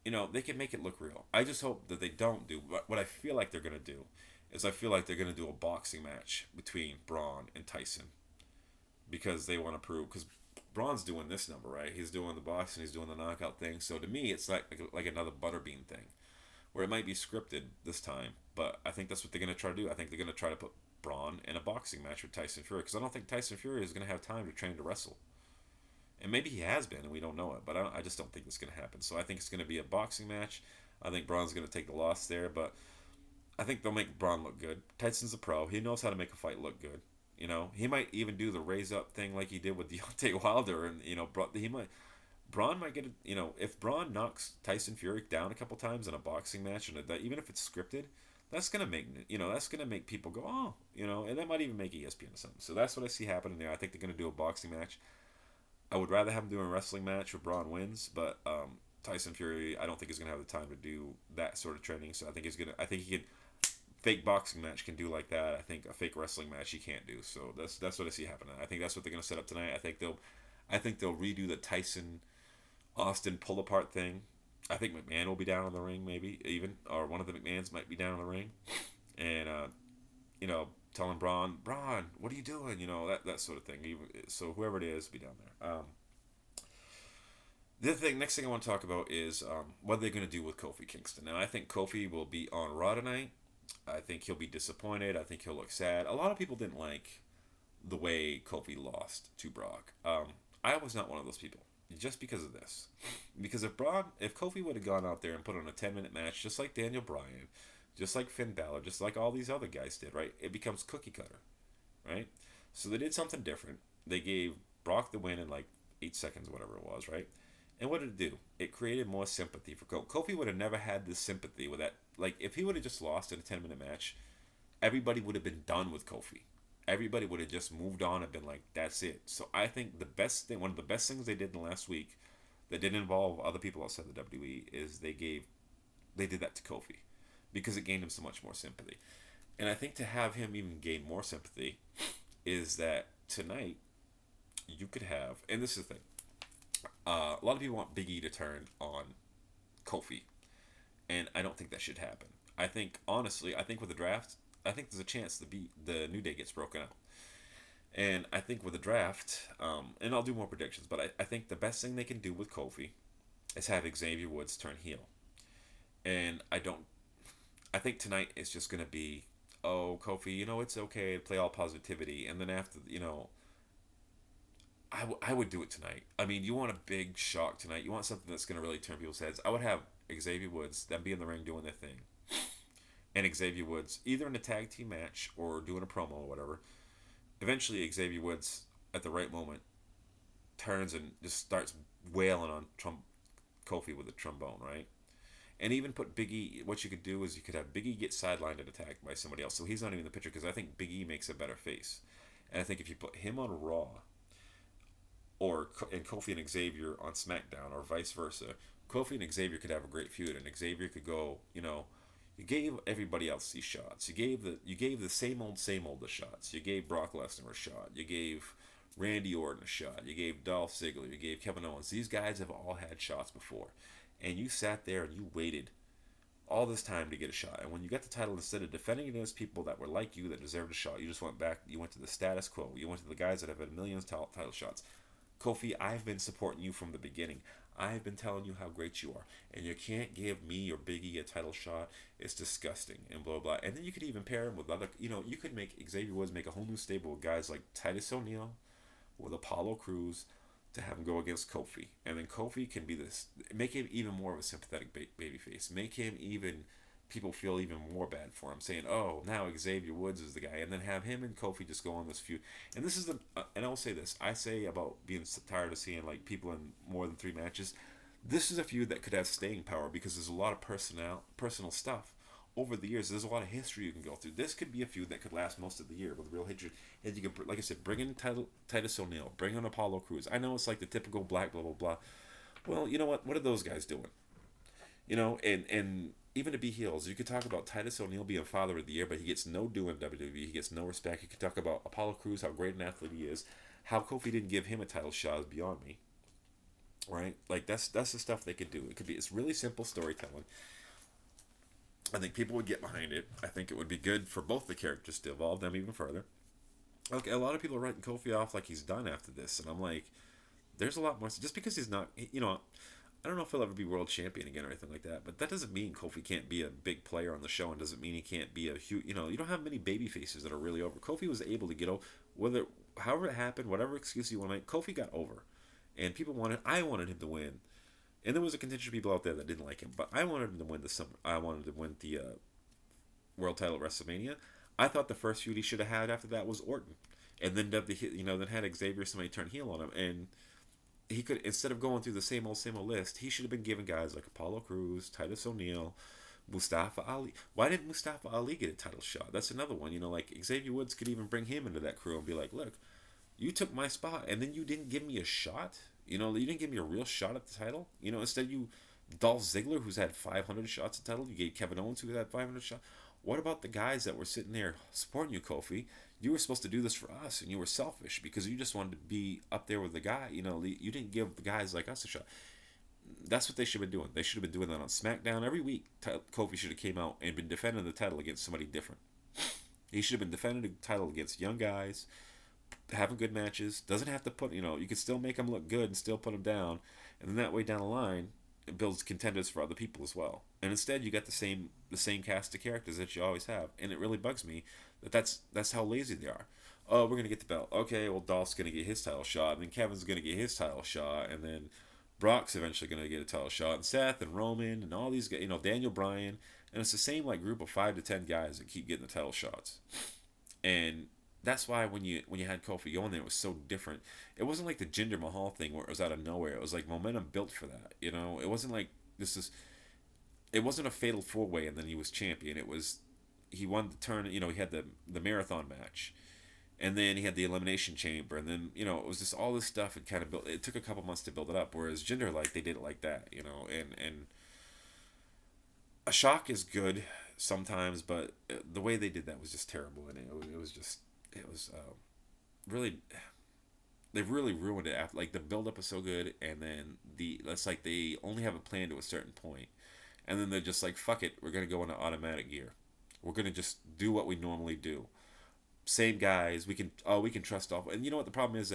they can make it look real. I just hope that they don't do what I feel like they're going to do is I feel like they're going to do a boxing match between Braun and Tyson, because they want to prove, because Braun's doing this number, right? He's doing the boxing, he's doing the knockout thing. So to me, it's like another Butterbean thing, where it might be scripted this time, but I think that's what they're gonna try to do. I think they're gonna try to put Braun in a boxing match with Tyson Fury because I don't think Tyson Fury is gonna have time to train to wrestle. And maybe he has been, and we don't know it. But I just don't think it's going to happen. So I think it's going to be a boxing match. I think Braun's going to take the loss there, but I think they'll make Braun look good. Tyson's a pro. He knows how to make a fight look good. You know, he might even do the raise up thing like he did with Deontay Wilder, and he might. Braun might get, if Braun knocks Tyson Fury down a couple times in a boxing match, and even if it's scripted, that's gonna make people go, oh, and that might even make ESPN or something. So that's what I see happening there. I think they're gonna do a boxing match. I would rather have him do a wrestling match where Braun wins, but Tyson Fury, I don't think he's gonna have the time to do that sort of training. So I think I think he can. Fake boxing match can do like that. I think a fake wrestling match he can't do. So that's what I see happening. I think that's what they're gonna set up tonight. I think they'll redo the Tyson Austin pull apart thing. I think McMahon will be down in the ring, maybe even, or one of the McMahons might be down in the ring, and telling Braun, what are you doing? That sort of thing. So whoever it is, be down there. Next thing I want to talk about is what they're going to do with Kofi Kingston. Now, I think Kofi will be on Raw tonight. I think he'll be disappointed. I think he'll look sad. A lot of people didn't like the way Kofi lost to Brock. I was not one of those people, just because of this. Because if Kofi would have gone out there and put on a 10-minute match, just like Daniel Bryan, just like Finn Balor, just like all these other guys did, right? It becomes cookie cutter, right? So they did something different. They gave Brock the win in like 8 seconds, whatever it was, right? And what did it do? It created more sympathy for Kofi. Kofi would have never had this sympathy with that. Like, if he would have just lost in a 10-minute match, everybody would have been done with Kofi. Everybody would have just moved on and been like, that's it. So I think one of the best things they did in the last week that didn't involve other people outside the WWE is they did that to Kofi because it gained him so much more sympathy. And I think to have him even gain more sympathy is that tonight you could have, and this is the thing, a lot of people want Big E to turn on Kofi, and I don't think that should happen. Honestly, with the draft, I think there's a chance the New Day gets broken up. And I think with the draft, and I'll do more predictions, but I think the best thing they can do with Kofi is have Xavier Woods turn heel. And I think tonight is just going to be, oh, Kofi, it's okay to play all positivity. And then after, I would do it tonight. I mean, you want a big shock tonight. You want something that's going to really turn people's heads. I would have Xavier Woods, them be in the ring doing their thing. And Xavier Woods, either in a tag team match or doing a promo or whatever. Eventually, Xavier Woods, at the right moment, turns and just starts wailing on Kofi with a trombone, right? And even put Big E. What you could do is you could have Big E get sidelined and attacked by somebody else. So he's not even in the picture because I think Big E makes a better face. And I think if you put him on Raw, and Kofi and Xavier on SmackDown, or vice versa, Kofi and Xavier could have a great feud, and Xavier could go, you gave everybody else these shots. You gave the same old the shots. You gave Brock Lesnar a shot. You gave Randy Orton a shot. You gave Dolph Ziggler. You gave Kevin Owens. These guys have all had shots before, and you sat there and you waited all this time to get a shot. And when you got the title, instead of defending against people that were like you that deserved a shot, you just went back. You went to the status quo. You went to the guys that have had millions of title shots. Kofi, I've been supporting you from the beginning. I've been telling you how great you are. And you can't give me or Big E a title shot. It's disgusting. And blah, blah. And then you could even pair him with other, you could make Xavier Woods make a whole new stable with guys like Titus O'Neil, with Apollo Crews, to have him go against Kofi. And then Kofi can be make him even more of a sympathetic babyface. Make him people feel even more bad for him, saying, oh, now Xavier Woods is the guy, and then have him and Kofi just go on this feud. And this is and I'll say this, I say about being tired of seeing like people in more than 3 matches, this is a feud that could have staying power because there's a lot of personal stuff. Over the years, there's a lot of history you can go through. This could be a feud that could last most of the year with real hatred. And you can, like I said, bring in Titus O'Neil, bring in Apollo Crews. I know it's like the typical black blah, blah, blah. Well, you know what? What are those guys doing? And even to be heels, you could talk about Titus O'Neil being Father of the Year, but he gets no due in WWE. He gets no respect. You could talk about Apollo Crews, how great an athlete he is. How Kofi didn't give him a title shot is beyond me. Right? Like, that's the stuff they could do. It's really simple storytelling. I think people would get behind it. I think it would be good for both the characters to evolve them even further. Okay, a lot of people are writing Kofi off like he's done after this, and I'm like, there's a lot more. Just because he's not, I don't know if he'll ever be world champion again or anything like that, but that doesn't mean Kofi can't be a big player on the show, and doesn't mean he can't be a huge. You don't have many baby faces that are really over. Kofi was able to get over, whether however it happened, whatever excuse you want to make. Kofi got over, and people wanted. I wanted him to win, and there was a contingent of people out there that didn't like him, but I wanted him to win the summer. I wanted to win the world title at WrestleMania. I thought the first feud he should have had after that was Orton, and then then had Xavier somebody turn heel on him, and he could, instead of going through the same old list, he should have been giving guys like Apollo Crews, Titus O'Neil, Mustafa Ali. Why didn't Mustafa Ali get a title shot? That's another one. Like Xavier Woods could even bring him into that crew and be like, look, you took my spot and then you didn't give me a shot. You didn't give me a real shot at the title. Instead you, Dolph Ziggler, who's had 500 shots at the title, you gave Kevin Owens, who had 500 shots. What about the guys that were sitting there supporting you, Kofi? You were supposed to do this for us, and you were selfish because you just wanted to be up there with the guy. You didn't give the guys like us a shot. That's what they should have been doing. They should have been doing that on SmackDown every week. Kofi should have came out and been defending the title against somebody different. He should have been defending the title against young guys, having good matches. Doesn't have to put, you can still make them look good and still put them down, and then that way down the line, it builds contenders for other people as well. And instead, you got the same cast of characters that you always have, and it really bugs me that's how lazy they are. Oh, we're gonna get the belt. Okay, well, Dolph's gonna get his title shot, and then Kevin's gonna get his title shot, and then Brock's eventually gonna get a title shot, and Seth and Roman and all these guys, Daniel Bryan, and it's the same group of 5 to 10 guys that keep getting the title shots, and that's why when you had Kofi going there, it was so different. It wasn't like the Jinder Mahal thing where it was out of nowhere. It was like momentum built for that. It wasn't like this is. It wasn't a fatal 4-way and then he was champion. It was he won the turn. He had the marathon match, and then he had the elimination chamber, and then it was just all this stuff. It kind of built. It took a couple months to build it up. Whereas Jinder, they did it like that. And a shock is good sometimes, but the way they did that was just terrible, and it was really, they really ruined it. After the build up was so good, and then that's they only have a plan to a certain point, and then they're just like, fuck it, we're gonna go into automatic gear. We're gonna just do what we normally do. Same guys, we can trust off. And you know what the problem is?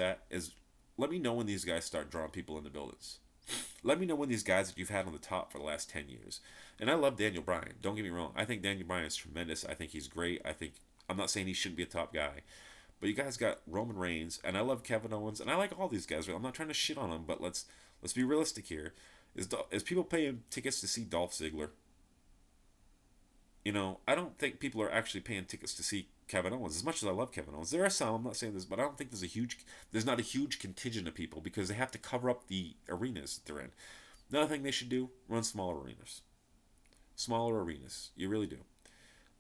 Let me know when these guys start drawing people in the buildings. Let me know when these guys that you've had on the top for the last 10 years. And I love Daniel Bryan. Don't get me wrong. I think Daniel Bryan is tremendous. I think he's great. I'm not saying he shouldn't be a top guy. But you guys got Roman Reigns, and I love Kevin Owens, and I like all these guys. I'm not trying to shit on them, but let's be realistic here. Is people paying tickets to see Dolph Ziggler? I don't think people are actually paying tickets to see Kevin Owens. As much as I love Kevin Owens, there are some. I'm not saying this, but I don't think there's not a huge contingent of people because they have to cover up the arenas that they're in. Another thing they should do: run smaller arenas. Smaller arenas, you really do,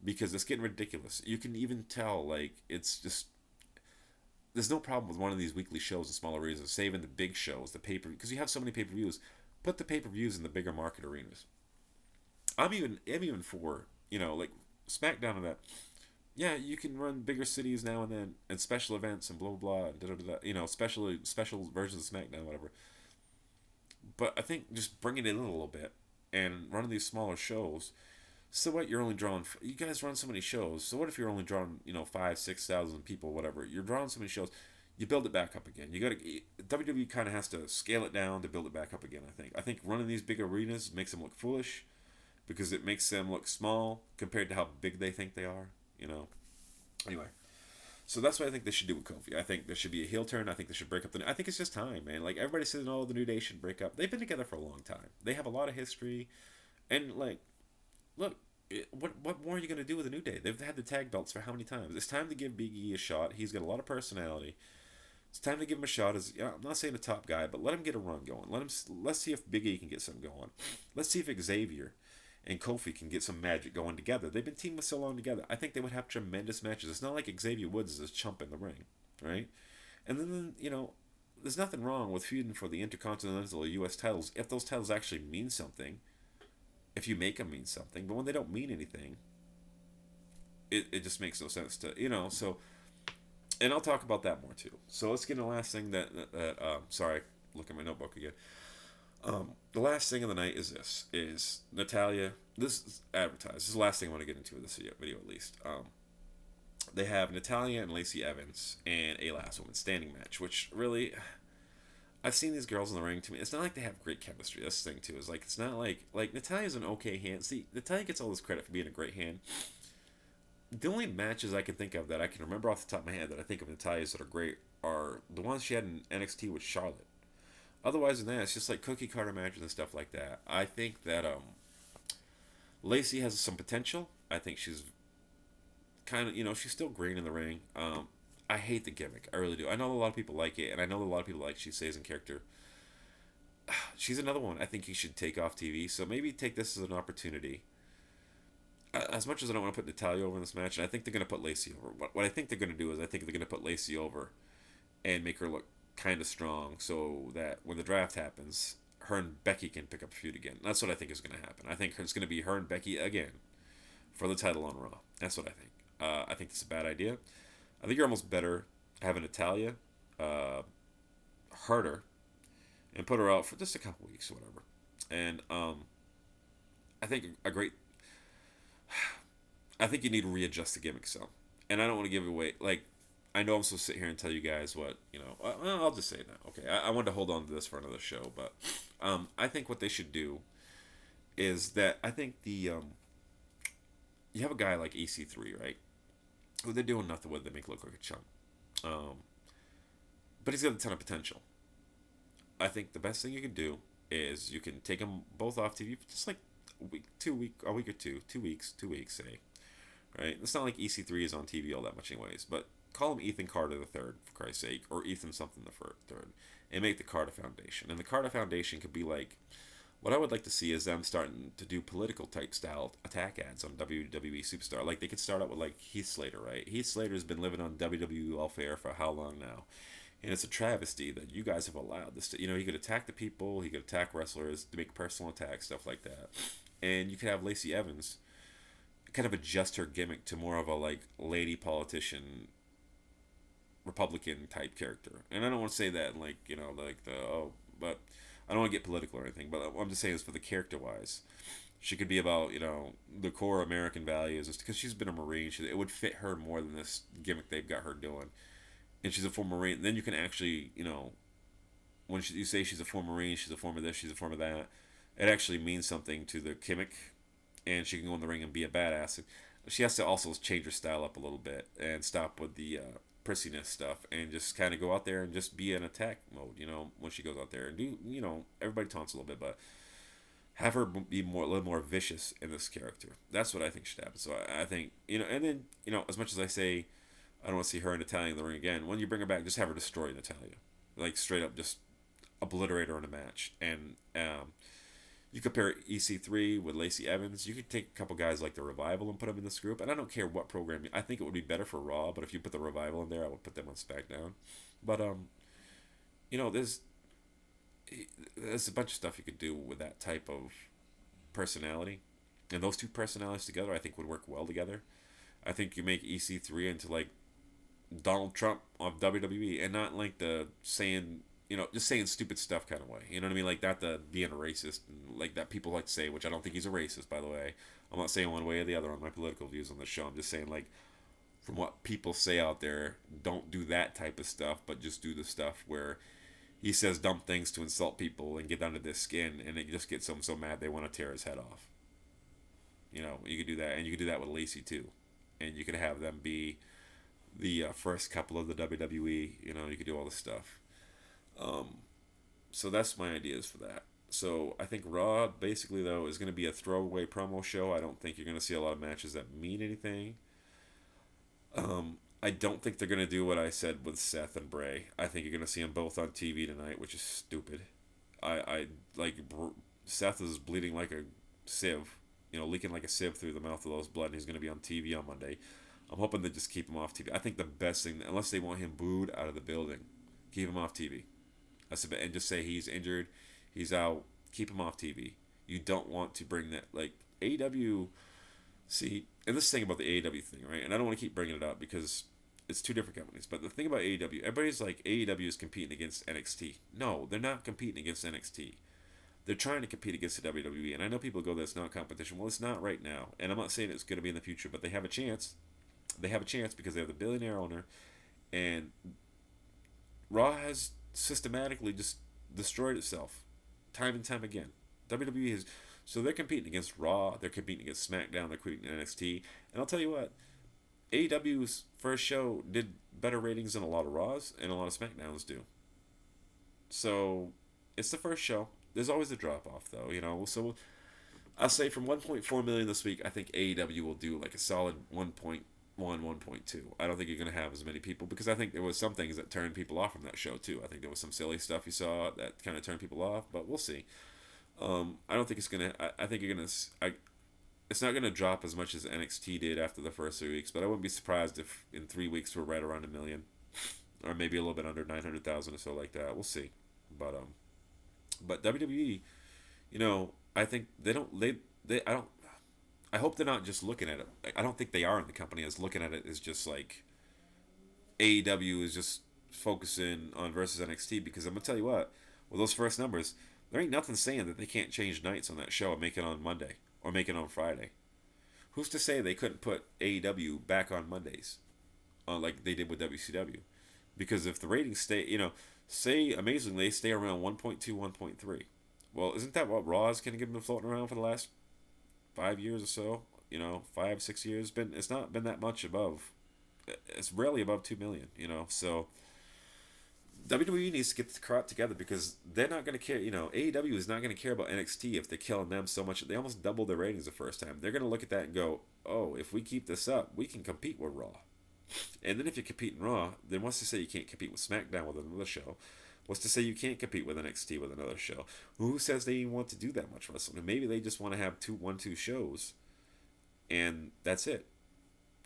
because it's getting ridiculous. You can even tell, it's just there's no problem with one of these weekly shows in smaller arenas, saving the big shows, the pay per because you have so many pay per views. Put the pay per views in the bigger market arenas. I'm even for SmackDown and that. Yeah, you can run bigger cities now and then, and special events and blah blah blah, and da da da. Special versions of SmackDown, whatever. But I think just bringing it in a little bit and running these smaller shows. So what? You're only drawing. You guys run so many shows. So what if you're only drawing 5,000-6,000 people, whatever? You're drawing so many shows. You build it back up again. WWE kind of has to scale it down to build it back up again. I think running these big arenas makes them look foolish, because it makes them look small compared to how big they think they are. Anyway, so that's what I think they should do with Kofi. I think there should be a heel turn. I think they should break up I think it's just time, man. Everybody's saying, oh, the New Day should break up. They've been together for a long time. They have a lot of history, and look, what more are you gonna do with the New Day? They've had the tag belts for how many times? It's time to give Big E a shot. He's got a lot of personality. It's time to give him a shot as I'm not saying a top guy, but let him get a run going. Let's see if Big E can get something going. Let's see if Xavier and Kofi can get some magic going together. They've been teaming so long together. I think they would have tremendous matches. It's not like Xavier Woods is a chump in the ring, right? And then there's nothing wrong with feuding for the Intercontinental or U.S. titles if those titles actually mean something. If you make them mean something, but when they don't mean anything, it just makes no sense to So, and I'll talk about that more too. So let's get to the last thing that sorry, look at my notebook again. The last thing of the night is Natalya. This is advertised. This is the last thing I want to get into in this video at least. They have Natalya and Lacey Evans and a last woman standing match, which really, I've seen these girls in the ring. To me, it's not like they have great chemistry. That's the thing too. Is like it's not like Natalia's an okay hand. See, Natalia gets all this credit for being a great hand. The only matches I can think of that I can remember off the top of my head that I think of Natalia's that are great are the ones she had in NXT with Charlotte. Otherwise than that, it's just like cookie cutter matches and stuff like that. I think that Lacey has some potential. I think she's kind of, she's still green in the ring. I hate the gimmick. I really do. I know a lot of people like it, and I know a lot of people like she stays in character. She's another one I think you should take off TV. So maybe take this as an opportunity. As much as I don't want to put Natalia over in this match, and I think they're going to put Lacey over. What I think they're going to do is I think they're going to put Lacey over and make her look kind of strong so that when the draft happens, her and Becky can pick up a feud again. That's what I think is going to happen. I think it's going to be her and Becky again for the title on Raw. That's what I think. I think it's a bad idea. I think you're almost better having Natalia hurt her and put her out for just a couple weeks or whatever. And I think a great. I think you need to readjust the gimmick some. And I don't want to give away like I know I'm supposed to sit here and tell you guys what I'll just say it now. Okay, I wanted to hold on to this for another show, but I think what they should do is that I think the you have a guy like EC3, right? Who they're doing nothing with. They make look like a chump, but he's got a ton of potential. I think the best thing you can do is you can take them both off TV for just like a week or two, 2 weeks, say, right? It's not like EC3 is on TV all that much anyways, but call him Ethan Carter the third for Christ's sake, or Ethan something the third, and make the Carter Foundation. And the Carter Foundation could be like, what I would like to see is them starting to do political type style attack ads on WWE Superstar. Like they could start out with like Heath Slater, right? Heath Slater's been living on WWE welfare for how long now? And it's a travesty that you guys have allowed this to, he could attack the people, he could attack wrestlers, to make personal attacks, stuff like that. And you could have Lacey Evans kind of adjust her gimmick to more of a like lady politician Republican type character. And I don't want to say that like, but I don't want to get political or anything, but what I'm just saying is for the character wise, she could be about, the core American values, because she's been a Marine. It would fit her more than this gimmick they've got her doing. And she's a former Marine. Then you can actually, when you say she's a former Marine, she's a former this, she's a former that, it actually means something to the gimmick, and she can go in the ring and be a badass. She has to also change her style up a little bit and stop with the prissiness stuff and just kind of go out there and just be in attack mode, when she goes out there and do, everybody taunts a little bit, but have her be a little more vicious in this character. That's what I think should happen. So I think, and then, as much as I say, I don't want to see her and Natalia in the ring again, when you bring her back, just have her destroy Natalia. Like, straight up, just obliterate her in a match. And you compare EC3 with Lacey Evans, you could take a couple guys like the Revival and put them in this group. And I don't care what program. I think it would be better for Raw, but if you put the Revival in there, I would put them on SmackDown. But, there's a bunch of stuff you could do with that type of personality. And those two personalities together, I think, would work well together. I think you make EC3 into, like, Donald Trump of WWE, and not like the saying, just saying stupid stuff kind of way. You know what I mean? Like not the being a racist, and like that people like to say, which I don't think he's a racist, by the way. I'm not saying one way or the other on my political views on the show. I'm just saying, like, from what people say out there, don't do that type of stuff, but just do the stuff where he says dumb things to insult people and get under their skin, and it just gets them so mad they want to tear his head off. You could do that, and you could do that with Lacey too, and you could have them be the first couple of the WWE. You could do all this stuff. So that's my ideas for that. So I think Raw, basically, though, is going to be a throwaway promo show. I don't think you're going to see a lot of matches that mean anything. I don't think they're going to do what I said with Seth and Bray. I think you're going to see them both on TV tonight, which is stupid. Seth is bleeding like a sieve, leaking like a sieve through the mouth of those blood, and he's going to be on TV on Monday. I'm hoping they just keep him off TV. I think the best thing, unless they want him booed out of the building, keep him off TV. And just say he's injured, he's out, keep him off TV. You don't want to bring that, like, AEW, see, and this thing about the AEW thing, right? And I don't want to keep bringing it up because it's two different companies, but the thing about AEW, everybody's like, AEW is competing against NXT. No, they're not competing against NXT. They're trying to compete against the WWE, and I know people go, that's not competition. Well, it's not right now, and I'm not saying it's going to be in the future, but they have a chance. They have a chance because they have the billionaire owner, and Raw has systematically just destroyed itself time and time again. WWE has, so they're competing against Raw, they're competing against SmackDown, they're competing against NXT, and I'll tell you what, AEW's first show did better ratings than a lot of Raws and a lot of SmackDowns do. So it's the first show. There's always a drop off though, you know. So I'll say from 1.4 million this week, I think AEW will do like a solid 1.1, 1.2. I don't think you're going to have as many people because I think there was some things that turned people off from that show too. I think there was some silly stuff you saw that kind of turned people off, but we'll see. I don't think it's gonna. I think you're gonna. It's not gonna drop as much as NXT did after the first 3 weeks, but I wouldn't be surprised if in 3 weeks we're right around a million, or maybe a little bit under 900,000 or so like that. We'll see. But WWE, you know, I think they don't. They I don't. I hope they're not just looking at it. I don't think they are in the company as looking at it as just like AEW is just focusing on versus NXT because I'm gonna tell you what, with those first numbers, there ain't nothing saying that they can't change nights on that show and make it on Monday or make it on Friday. Who's to say they couldn't put AEW back on Mondays, like they did with WCW? Because if the ratings stay, you know, say amazingly they stay around 1.2, 1.3. Well, isn't that what Raw's kind of been floating around for the last 5 years or so? You know, 5, 6 years. It's not been that much above. It's rarely above 2 million. You know, so WWE needs to get the crowd together because they're not going to care. You know, AEW is not going to care about NXT if they're killing them so much. They almost doubled their ratings the first time. They're going to look at that and go, "Oh, if we keep this up, we can compete with Raw." And then if you compete in Raw, then what's to say you can't compete with SmackDown with another show? What's to say you can't compete with NXT with another show? Who says they even want to do that much wrestling? Maybe they just want to have 2 shows, and that's it.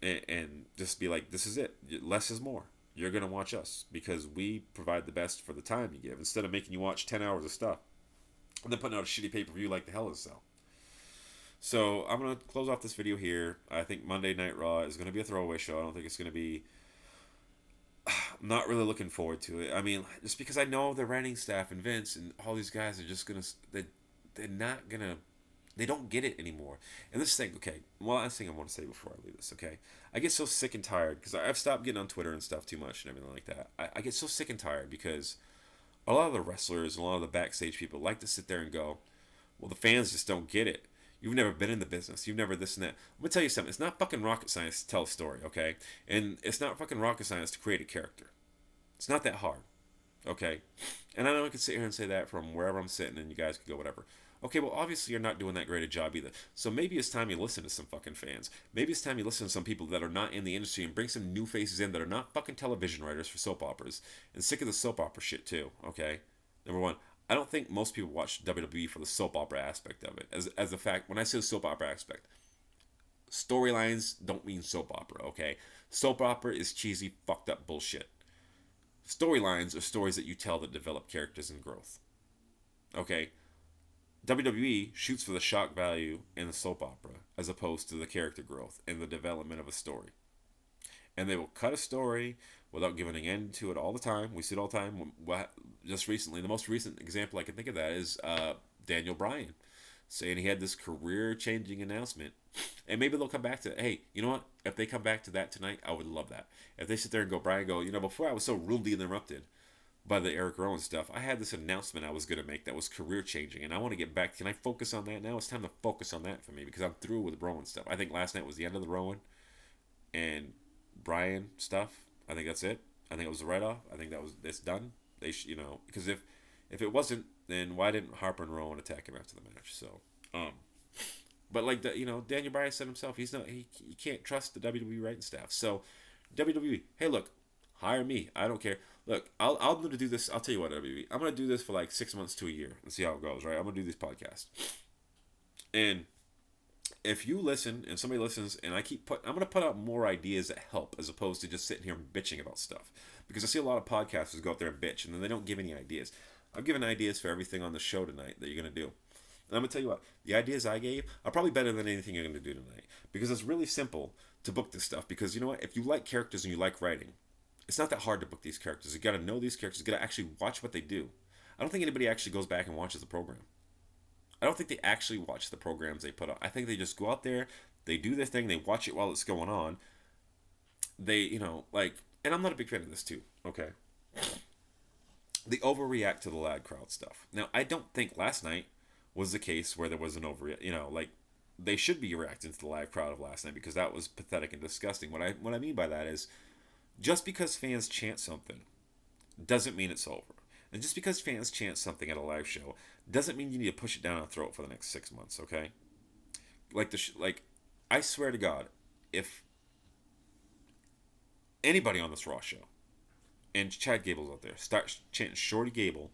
And just be like, this is it. Less is more. You're gonna watch us because we provide the best for the time you give. Instead of making you watch 10 hours of stuff, and then putting out a shitty pay-per-view like the hell is so. So I'm gonna close off this video here. I think Monday Night Raw is gonna be a throwaway show. I don't think it's gonna be. I'm not really looking forward to it. I mean, just because I know the writing staff and Vince and all these guys are just gonna. They're not gonna. They don't get it anymore. And this thing, okay, one last thing I want to say before I leave this, okay? I get so sick and tired because I've stopped getting on Twitter and stuff too much and everything like that. I get so sick and tired because a lot of the wrestlers and a lot of the backstage people like to sit there and go, well, the fans just don't get it. You've never been in the business. You've never this and that. I'm going to tell you something. It's not fucking rocket science to tell a story, okay? And it's not fucking rocket science to create a character. It's not that hard, okay? And I know I can sit here and say that from wherever I'm sitting and you guys can go whatever. Okay, well, obviously you're not doing that great a job either. So maybe it's time you listen to some fucking fans. Maybe it's time you listen to some people that are not in the industry and bring some new faces in that are not fucking television writers for soap operas. And sick of the soap opera shit too, okay? Number one, I don't think most people watch WWE for the soap opera aspect of it. As a fact, when I say soap opera aspect, storylines don't mean soap opera, okay? Soap opera is cheesy, fucked up bullshit. Storylines are stories that you tell that develop characters and growth. Okay? WWE shoots for the shock value in the soap opera as opposed to the character growth and the development of a story. And they will cut a story without giving an end to it all the time. We see it all the time. Just recently, the most recent example I can think of that is Daniel Bryan saying he had this career-changing announcement. And maybe they'll come back to, hey, you know what? If they come back to that tonight, I would love that. If they sit there and go, Bryan, go, you know, before I was so rudely interrupted by the Eric Rowan stuff, I had this announcement I was going to make that was career changing, and I want to get back. Can I focus on that now? It's time to focus on that for me because I'm through with Rowan stuff. I think last night was the end of the Rowan and Bryan stuff. I think that's it. I think it was a write off. I think it's done. They you know, because if it wasn't, then why didn't Harper and Rowan attack him after the match? So but like you know, Daniel Bryan said himself, he can't trust the WWE writing staff. So WWE, hey look, hire me. I don't care. Look, I'm going to do this. I'll tell you what, WWE. I'm going to do this for like 6 months to a year and see how it goes, right? I'm going to do these podcasts. And if you listen and somebody listens and I'm going to put out more ideas that help as opposed to just sitting here and bitching about stuff. Because I see a lot of podcasters go out there and bitch and then they don't give any ideas. I've given ideas for everything on the show tonight that you're going to do. And I'm going to tell you what, the ideas I gave are probably better than anything you're going to do tonight. Because it's really simple to book this stuff. Because you know what? If you like characters and you like writing, it's not that hard to book these characters. You got to know these characters. You got to actually watch what they do. I don't think anybody actually goes back and watches the program. I don't think they actually watch the programs they put on. I think they just go out there, they do their thing, they watch it while it's going on. They, you know, like, and I'm not a big fan of this too, okay? they overreact to the loud crowd stuff. Now, I don't think last night was the case where there was an like they should be reacting to the live crowd of last night because that was pathetic and disgusting. What I mean by that is just because fans chant something doesn't mean it's over. And just because fans chant something at a live show doesn't mean you need to push it down our throat for the next 6 months, okay? Like I swear to God, if anybody on this Raw show and Chad Gable's out there starts chanting Shorty Gable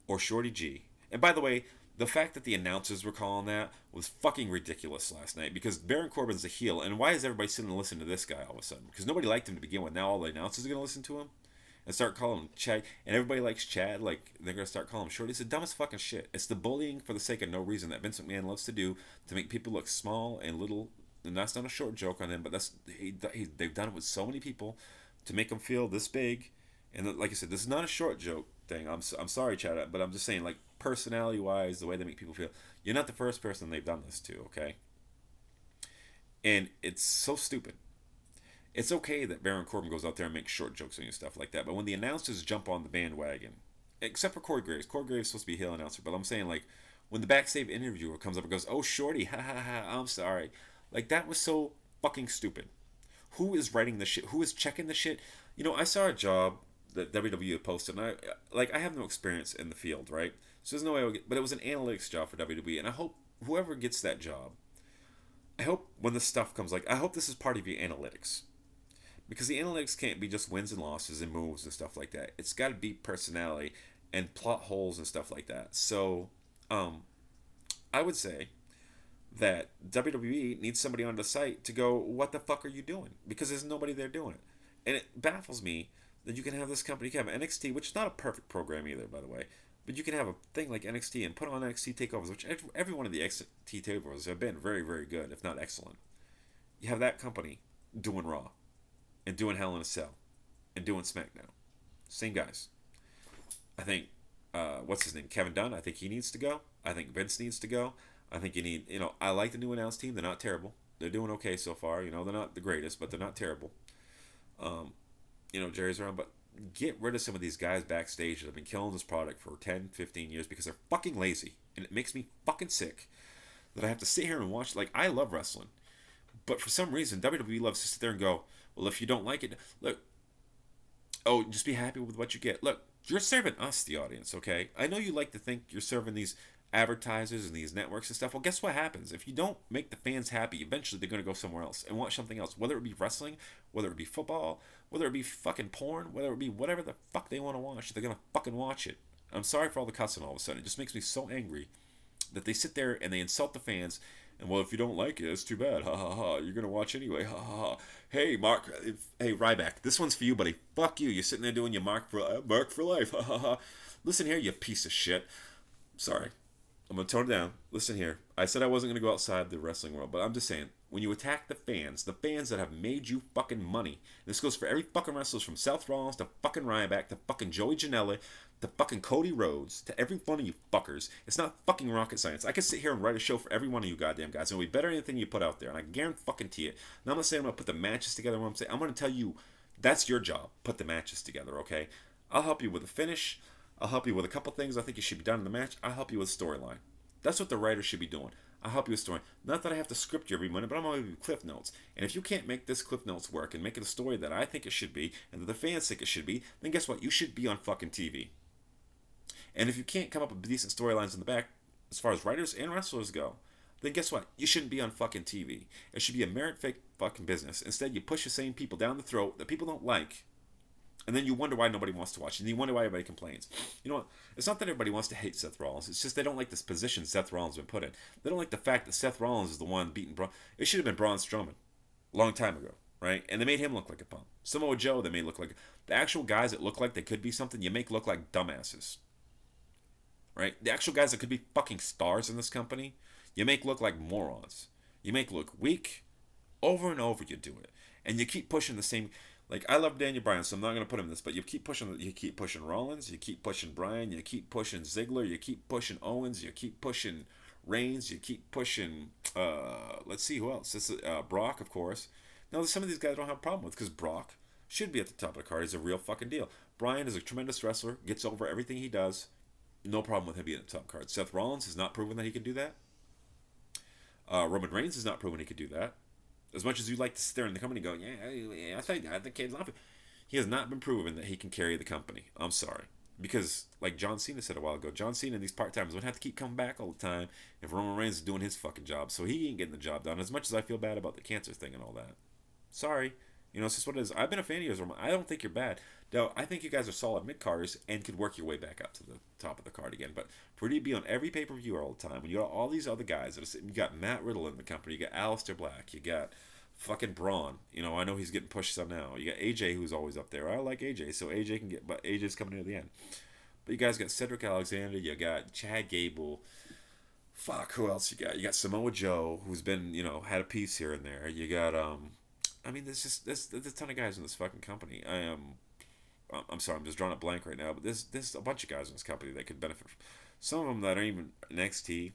or Shorty G, and by the way, the fact that the announcers were calling that was fucking ridiculous last night because Baron Corbin's a heel, and why is everybody sitting and listening to this guy all of a sudden? Because nobody liked him to begin with. Now all the announcers are going to listen to him and start calling him Chad, and everybody likes Chad, like they're going to start calling him Shorty. It's the dumbest fucking shit. It's the bullying for the sake of no reason that Vince McMahon loves to do to make people look small and little, and that's not a short joke on him, but they've done it with so many people to make them feel this big. And like I said, this is not a short joke thing. I'm sorry, Chad, but I'm just saying, like, personality wise, the way they make people feel, you're not the first person they've done this to, okay? And it's so stupid. It's okay that Baron Corbin goes out there and makes short jokes on you and stuff like that, but when the announcers jump on the bandwagon, except for Corey Graves is supposed to be a heel announcer, but I'm saying, like, when the backstage interviewer comes up and goes, "Oh, Shorty, ha ha ha, I'm sorry," like, that was so fucking stupid. Who is writing the shit? Who is checking the shit? You know, I saw a job that WWE posted, and I have no experience in the field, right? So there's no way I would get, but it was an analytics job for WWE, and I hope whoever gets that job, I hope when this stuff comes, like, I hope this is part of your analytics. Because the analytics can't be just wins and losses and moves and stuff like that. It's got to be personality and plot holes and stuff like that. So, I would say that WWE needs somebody on the site to go, what the fuck are you doing? Because there's nobody there doing it. And it baffles me that you can have this company, you can have NXT, which is not a perfect program either, by the way, but you can have a thing like NXT and put on NXT takeovers, which every one of the NXT takeovers have been very, very good, if not excellent. You have that company doing Raw and doing Hell in a Cell and doing SmackDown. Same guys. I think, what's his name? Kevin Dunn. I think he needs to go. I think Vince needs to go. I think you need, I like the new announce team. They're not terrible. They're doing okay so far. They're not the greatest, but they're not terrible. Jerry's around, but get rid of some of these guys backstage that have been killing this product for 10, 15 years because they're fucking lazy. And it makes me fucking sick that I have to sit here and watch. Like, I love wrestling. But for some reason, WWE loves to sit there and go, well, if you don't like it, look, just be happy with what you get. Look, you're serving us, the audience, okay? I know you like to think you're serving these advertisers and these networks and stuff. Well, guess what happens? If you don't make the fans happy, eventually they're going to go somewhere else and watch something else, whether it be wrestling, whether it be football, whether it be fucking porn, whether it be whatever the fuck they want to watch, they're going to fucking watch it. I'm sorry for all the cussing all of a sudden. It just makes me so angry that they sit there and they insult the fans. And, well, if you don't like it, it's too bad. Ha ha ha. You're going to watch anyway. Ha ha ha. Hey, Mark. Hey, Ryback. This one's for you, buddy. Fuck you. You're sitting there doing your Mark for life. Ha ha ha. Listen here, you piece of shit. Sorry. I'm going to tone it down. Listen here. I said I wasn't going to go outside the wrestling world, but I'm just saying, when you attack the fans that have made you fucking money, this goes for every fucking wrestler from Seth Rollins to fucking Ryback to fucking Joey Janela to fucking Cody Rhodes to every one of you fuckers. It's not fucking rocket science. I could sit here and write a show for every one of you goddamn guys, and it'll be better than anything you put out there, and I guarantee it. Now I'm not saying I'm going to put the matches together. I'm going to tell you that's your job. Put the matches together, okay? I'll help you with the finish. I'll help you with a couple things I think you should be done in the match. I'll help you with storyline. That's what the writers should be doing. I'll help you with story. Not that I have to script you every minute, but I'm going to give you cliff notes. And if you can't make this cliff notes work and make it a story that I think it should be and that the fans think it should be, then guess what? You should be on fucking TV. And if you can't come up with decent storylines in the back, as far as writers and wrestlers go, then guess what? You shouldn't be on fucking TV. It should be a merit fake fucking business. Instead, you push the same people down the throat that people don't like. And then you wonder why nobody wants to watch. And you wonder why everybody complains. You know what? It's not that everybody wants to hate Seth Rollins. It's just they don't like this position Seth Rollins has been put in. They don't like the fact that Seth Rollins is the one beating Braun. It should have been Braun Strowman a long time ago, right? And they made him look like a punk. Samoa Joe, they made look like... The actual guys that look like they could be something, you make look like dumbasses. Right? The actual guys that could be fucking stars in this company, you make look like morons. You make look weak. Over and over you do it. And you keep pushing the same... Like, I love Daniel Bryan, so I'm not going to put him in this, but you keep pushing Rollins, you keep pushing Bryan, you keep pushing Ziggler, you keep pushing Owens, you keep pushing Reigns, you keep pushing, let's see, who else? It's Brock, of course. Now, some of these guys don't have a problem with, because Brock should be at the top of the card. He's a real fucking deal. Bryan is a tremendous wrestler, gets over everything he does. No problem with him being in the top card. Seth Rollins has not proven that he can do that. Roman Reigns has not proven he could do that. As much as you like to sit there in the company going, yeah, I think the kid's laughing. He has not been proven that he can carry the company. I'm sorry. Because, like John Cena said a while ago, John Cena and these part-timers would have to keep coming back all the time if Roman Reigns is doing his fucking job. So he ain't getting the job done. As much as I feel bad about the cancer thing and all that. Sorry. It's just what it is. I've been a fan of yours, Roman. I don't think you're bad. No, I think you guys are solid mid-carders and could work your way back up to the top of the card again. But for you to be on every pay-per-view all the time, when you got all these other guys that are sitting, you got Matt Riddle in the company, you got Aleister Black, you got fucking Braun. I know he's getting pushed some now. You got AJ, who's always up there. I like AJ, so AJ can get, but AJ's coming near the end. But you guys got Cedric Alexander, you got Chad Gable. Fuck, who else you got? You got Samoa Joe, who's been, had a piece here and there. You got, there's a ton of guys in this fucking company. I'm sorry, I'm just drawing a blank right now, but there's a bunch of guys in this company that could benefit from. Some of them that aren't even NXT.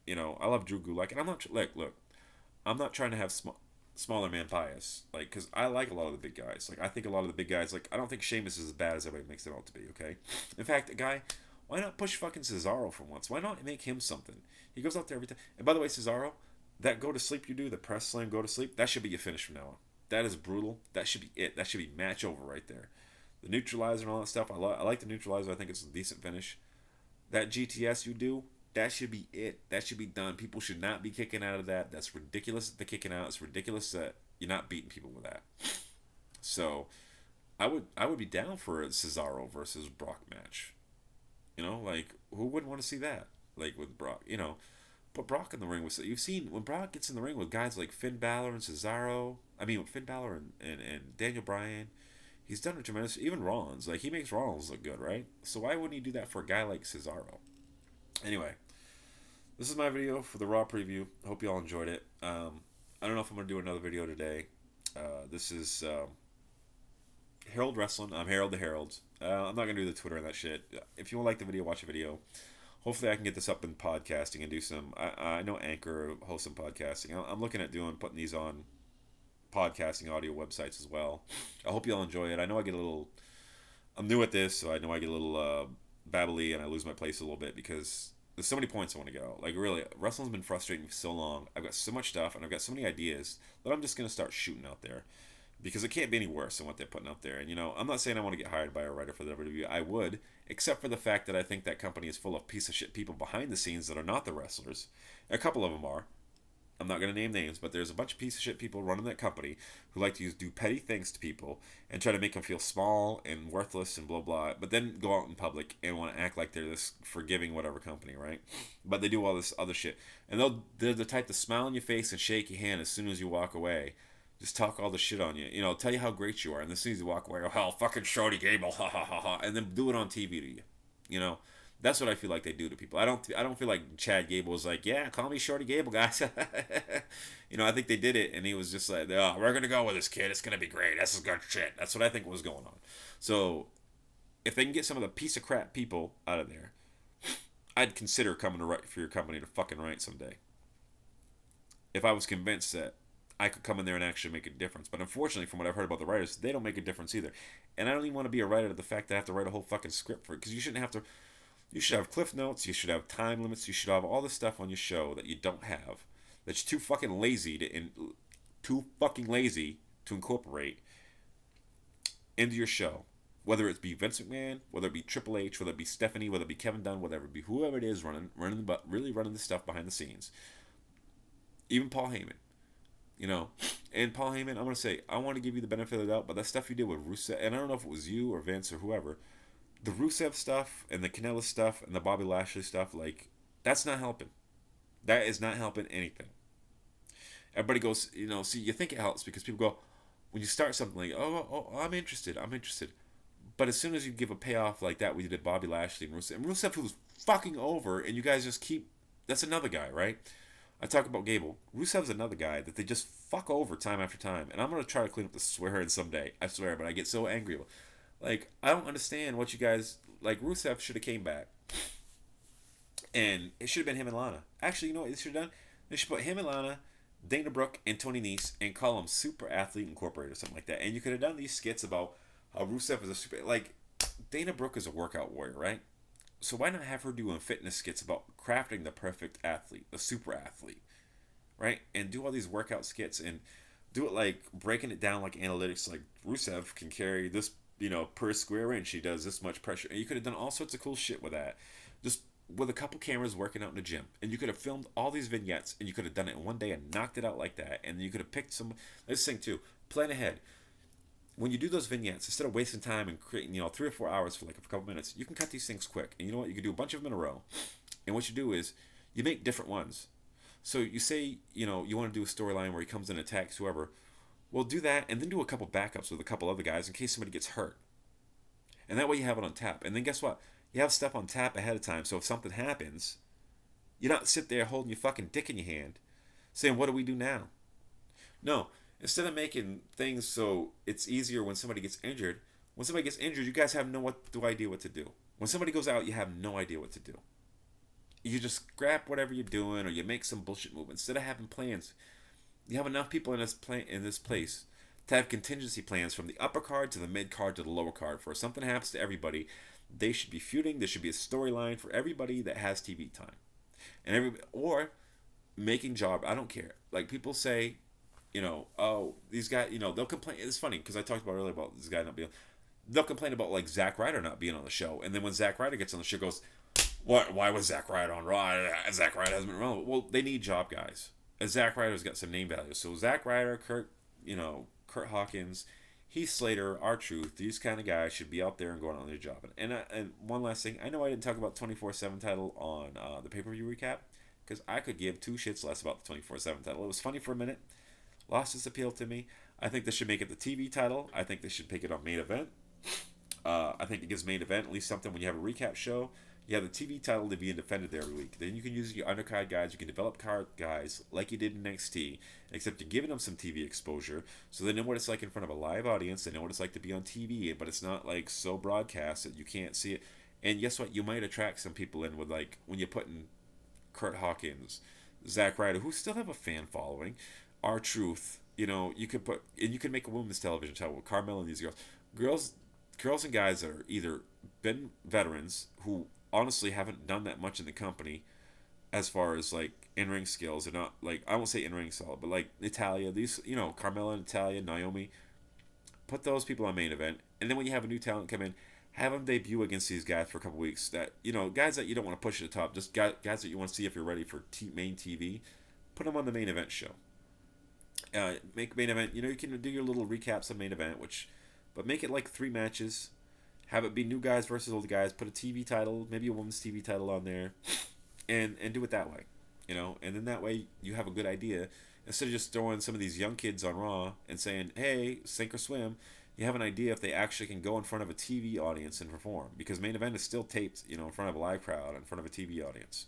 I love Drew Gulak, and I'm not, look, I'm not trying to have smaller man bias, because I like a lot of the big guys. I think a lot of the big guys, I don't think Sheamus is as bad as everybody makes it out to be, okay? In fact, a guy, why not push fucking Cesaro for once? Why not make him something? He goes out there every time. And by the way, Cesaro, that go to sleep you do, the press slam go to sleep, that should be your finish from now on. That is brutal. That should be it. That should be match over right there. The neutralizer and all that stuff, I like the neutralizer. I think it's a decent finish. That GTS you do, that should be it. That should be done. People should not be kicking out of that. That's ridiculous that they're kicking out. It's ridiculous that you're not beating people with that. So, I would be down for a Cesaro versus Brock match. Who wouldn't want to see that? With Brock, put Brock in the ring with. You've seen when Brock gets in the ring with guys like Finn Balor and Cesaro. With Finn Balor and Daniel Bryan. He's done a tremendous. Even Rollins, he makes Rollins look good, right? So why wouldn't he do that for a guy like Cesaro? Anyway, this is my video for the Raw preview. Hope you all enjoyed it. I don't know if I'm gonna do another video today. This is Harold Wrestling. I'm Harold the Herald. I'm not gonna do the Twitter and that shit. If you want to like the video, watch the video. Hopefully, I can get this up in podcasting and do some. I know Anchor hosts some podcasting. I'm looking at putting these on podcasting audio websites as well. I hope you all enjoy it. I know I get a little. I'm new at this, so I know I get a little babbly and I lose my place a little bit because there's so many points I want to get out. Really, wrestling's been frustrating me for so long. I've got so much stuff and I've got so many ideas that I'm just gonna start shooting out there because it can't be any worse than what they're putting out there. And I'm not saying I want to get hired by a writer for the WWE. I would, except for the fact that I think that company is full of piece of shit people behind the scenes that are not the wrestlers. A couple of them are. I'm not going to name names, but there's a bunch of piece of shit people running that company who like to do petty things to people and try to make them feel small and worthless and blah blah, but then go out in public and want to act like they're this forgiving whatever company, right? But they do all this other shit, and they're the type to smile in your face and shake your hand as soon as you walk away, just talk all the shit on you, tell you how great you are, and as soon as you walk away, oh hell, fucking Shorty Gable, ha ha ha ha, and then do it on TV to you, That's what I feel like they do to people. I don't feel like Chad Gable was like, yeah, call me Shorty Gable, guys. I think they did it, and he was just like, oh, we're going to go with this kid. It's going to be great. This is good shit. That's what I think was going on. So, if they can get some of the piece of crap people out of there, I'd consider coming to write for your company to fucking write someday. If I was convinced that I could come in there and actually make a difference. But unfortunately, from what I've heard about the writers, they don't make a difference either. And I don't even want to be a writer to the fact that I have to write a whole fucking script for it, because you shouldn't have to. You should have cliff notes, you should have time limits, you should have all this stuff on your show that you don't have. That you're too fucking lazy to incorporate into your show. Whether it be Vince McMahon, whether it be Triple H, whether it be Stephanie, whether it be Kevin Dunn, whatever it be, whoever it is really running the stuff behind the scenes. Even Paul Heyman. And Paul Heyman, I'm going to say, I want to give you the benefit of the doubt, but that stuff you did with Rusev, and I don't know if it was you or Vince or whoever, the Rusev stuff and the Canella stuff and the Bobby Lashley stuff, that's not helping. That is not helping anything. Everybody goes, see, you think it helps because people go, when you start something like, oh, I'm interested. But as soon as you give a payoff like that, we did Bobby Lashley and Rusev was fucking over, and you guys just keep, that's another guy, right? I talk about Gable. Rusev's another guy that they just fuck over time after time, and I'm going to try to clean up the swearing someday, I swear, but I get so angry. I don't understand what you guys, Rusev should have came back. And it should have been him and Lana. Actually, you know what they should have done? They should put him and Lana, Dana Brooke, and Tony Nese, and call them Super Athlete Incorporated or something like that. And you could have done these skits about how Rusev is a super, Dana Brooke is a workout warrior, right? So why not have her doing fitness skits about crafting the perfect athlete, the super athlete, right? And do all these workout skits and do it like breaking it down like analytics. Like Rusev can carry this, per square inch he does this much pressure. And you could have done all sorts of cool shit with that. Just with a couple cameras working out in the gym. And you could have filmed all these vignettes and you could have done it in one day and knocked it out like that. And you could have picked some. This thing too. Plan ahead. When you do those vignettes, instead of wasting time and creating, 3 or 4 hours for like a couple minutes, you can cut these things quick. And you know what? You can do a bunch of them in a row. And what you do is you make different ones. So you say, you want to do a storyline where he comes and attacks whoever. Well, do that and then do a couple backups with a couple other guys in case somebody gets hurt. And that way you have it on tap. And then guess what? You have stuff on tap ahead of time. So if something happens, you're not sit there holding your fucking dick in your hand saying, what do we do now? No. Instead of making things so it's easier when somebody gets injured, when somebody gets injured, you guys have no idea what to do. When somebody goes out, you have no idea what to do. You just scrap whatever you're doing, or you make some bullshit move. Instead of having plans, you have enough people in this place to have contingency plans from the upper card to the mid card to the lower card. For if something happens to everybody, they should be feuding. There should be a storyline for everybody that has TV time, or making job. I don't care. Like people say, oh, these guys, they'll complain. It's funny because I talked about earlier about this guy not being. They'll complain about like Zack Ryder not being on the show, and then when Zack Ryder gets on the show, goes, "What? Why was Zack Ryder on Raw? Zack Ryder hasn't been relevant." Well, they need job guys. And Zack Ryder's got some name value. So Zack Ryder, Kurt Hawkins, Heath Slater, R-Truth, these kind of guys should be out there and going on their job. And one last thing, I know I didn't talk about 24/7 title on the pay-per-view recap because I could give two shits less about the 24/7 title. It was funny for a minute, lost its appeal to me. I think they should make it the TV title. I think they should pick it on main event. I think it gives main event at least something when you have a recap show. You have the TV title to be defended every week. Then you can use your undercard guys. You can develop card guys like you did in NXT, except you're giving them some TV exposure so they know what it's like in front of a live audience. They know what it's like to be on TV, but it's not like so broadcast that you can't see it. And guess what? You might attract some people in with like when you're putting Kurt Hawkins, Zack Ryder, who still have a fan following, R-Truth. You could put, and you can make a women's television show with Carmella and these girls and guys that are either been veterans who honestly haven't done that much in the company as far as like in-ring skills. They're not like, I won't say in-ring solid, but like Natalya, these, Carmella, Natalya, Naomi, put those people on main event. And then when you have a new talent come in, have them debut against these guys for a couple weeks that, guys that you don't want to push to the top, just guys that you want to see if you're ready for main TV, put them on the main event show. Make main event, you can do your little recaps of main event, but make it like 3 matches. Have it be new guys versus old guys. Put a TV title, maybe a women's TV title on there, and do it that way, And then that way you have a good idea instead of just throwing some of these young kids on Raw and saying, "Hey, sink or swim." You have an idea if they actually can go in front of a TV audience and perform, because main event is still taped, in front of a live crowd, in front of a TV audience.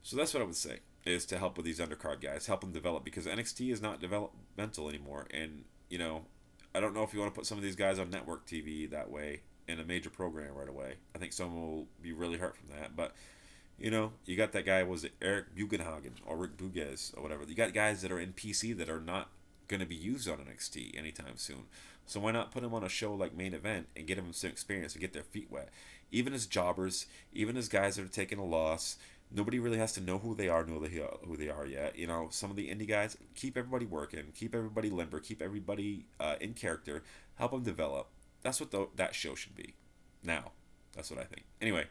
So that's what I would say is to help with these undercard guys, help them develop, because NXT is not developmental anymore, and I don't know if you want to put some of these guys on network TV that way in a major program right away. I think someone will be really hurt from that. But, you got that guy, was it Eric Bugenhagen or Rick Buges or whatever. You got guys that are in PC that are not going to be used on NXT anytime soon. So why not put them on a show like Main Event and get them some experience and get their feet wet? Even as jobbers, even as guys that are taking a loss, nobody really has to know who they are yet. Some of the indie guys, keep everybody working, keep everybody limber, keep everybody in character, help them develop. That's what that show should be. Now, that's what I think. Anyway,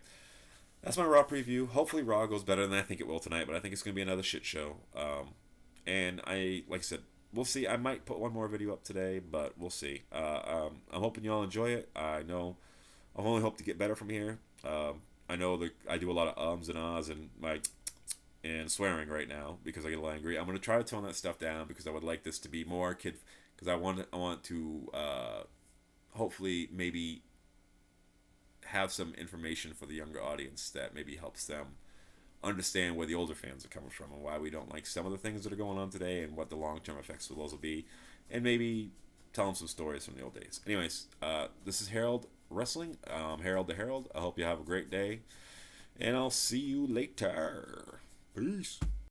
that's my Raw preview. Hopefully Raw goes better than I think it will tonight, but I think it's going to be another shit show. And like I said, we'll see. I might put one more video up today, but we'll see. I'm hoping you all enjoy it. I know I've only hoped to get better from here. I know that I do a lot of ums and ahs and swearing right now because I get a little angry. I'm going to try to tone that stuff down because I would like this to be more kid, because I want to hopefully maybe have some information for the younger audience that maybe helps them understand where the older fans are coming from and why we don't like some of the things that are going on today and what the long-term effects of those will be, and maybe tell them some stories from the old days. Anyways, this is Harold Wrestling, Harold the Herald. I hope you have a great day, and I'll see you later. Peace.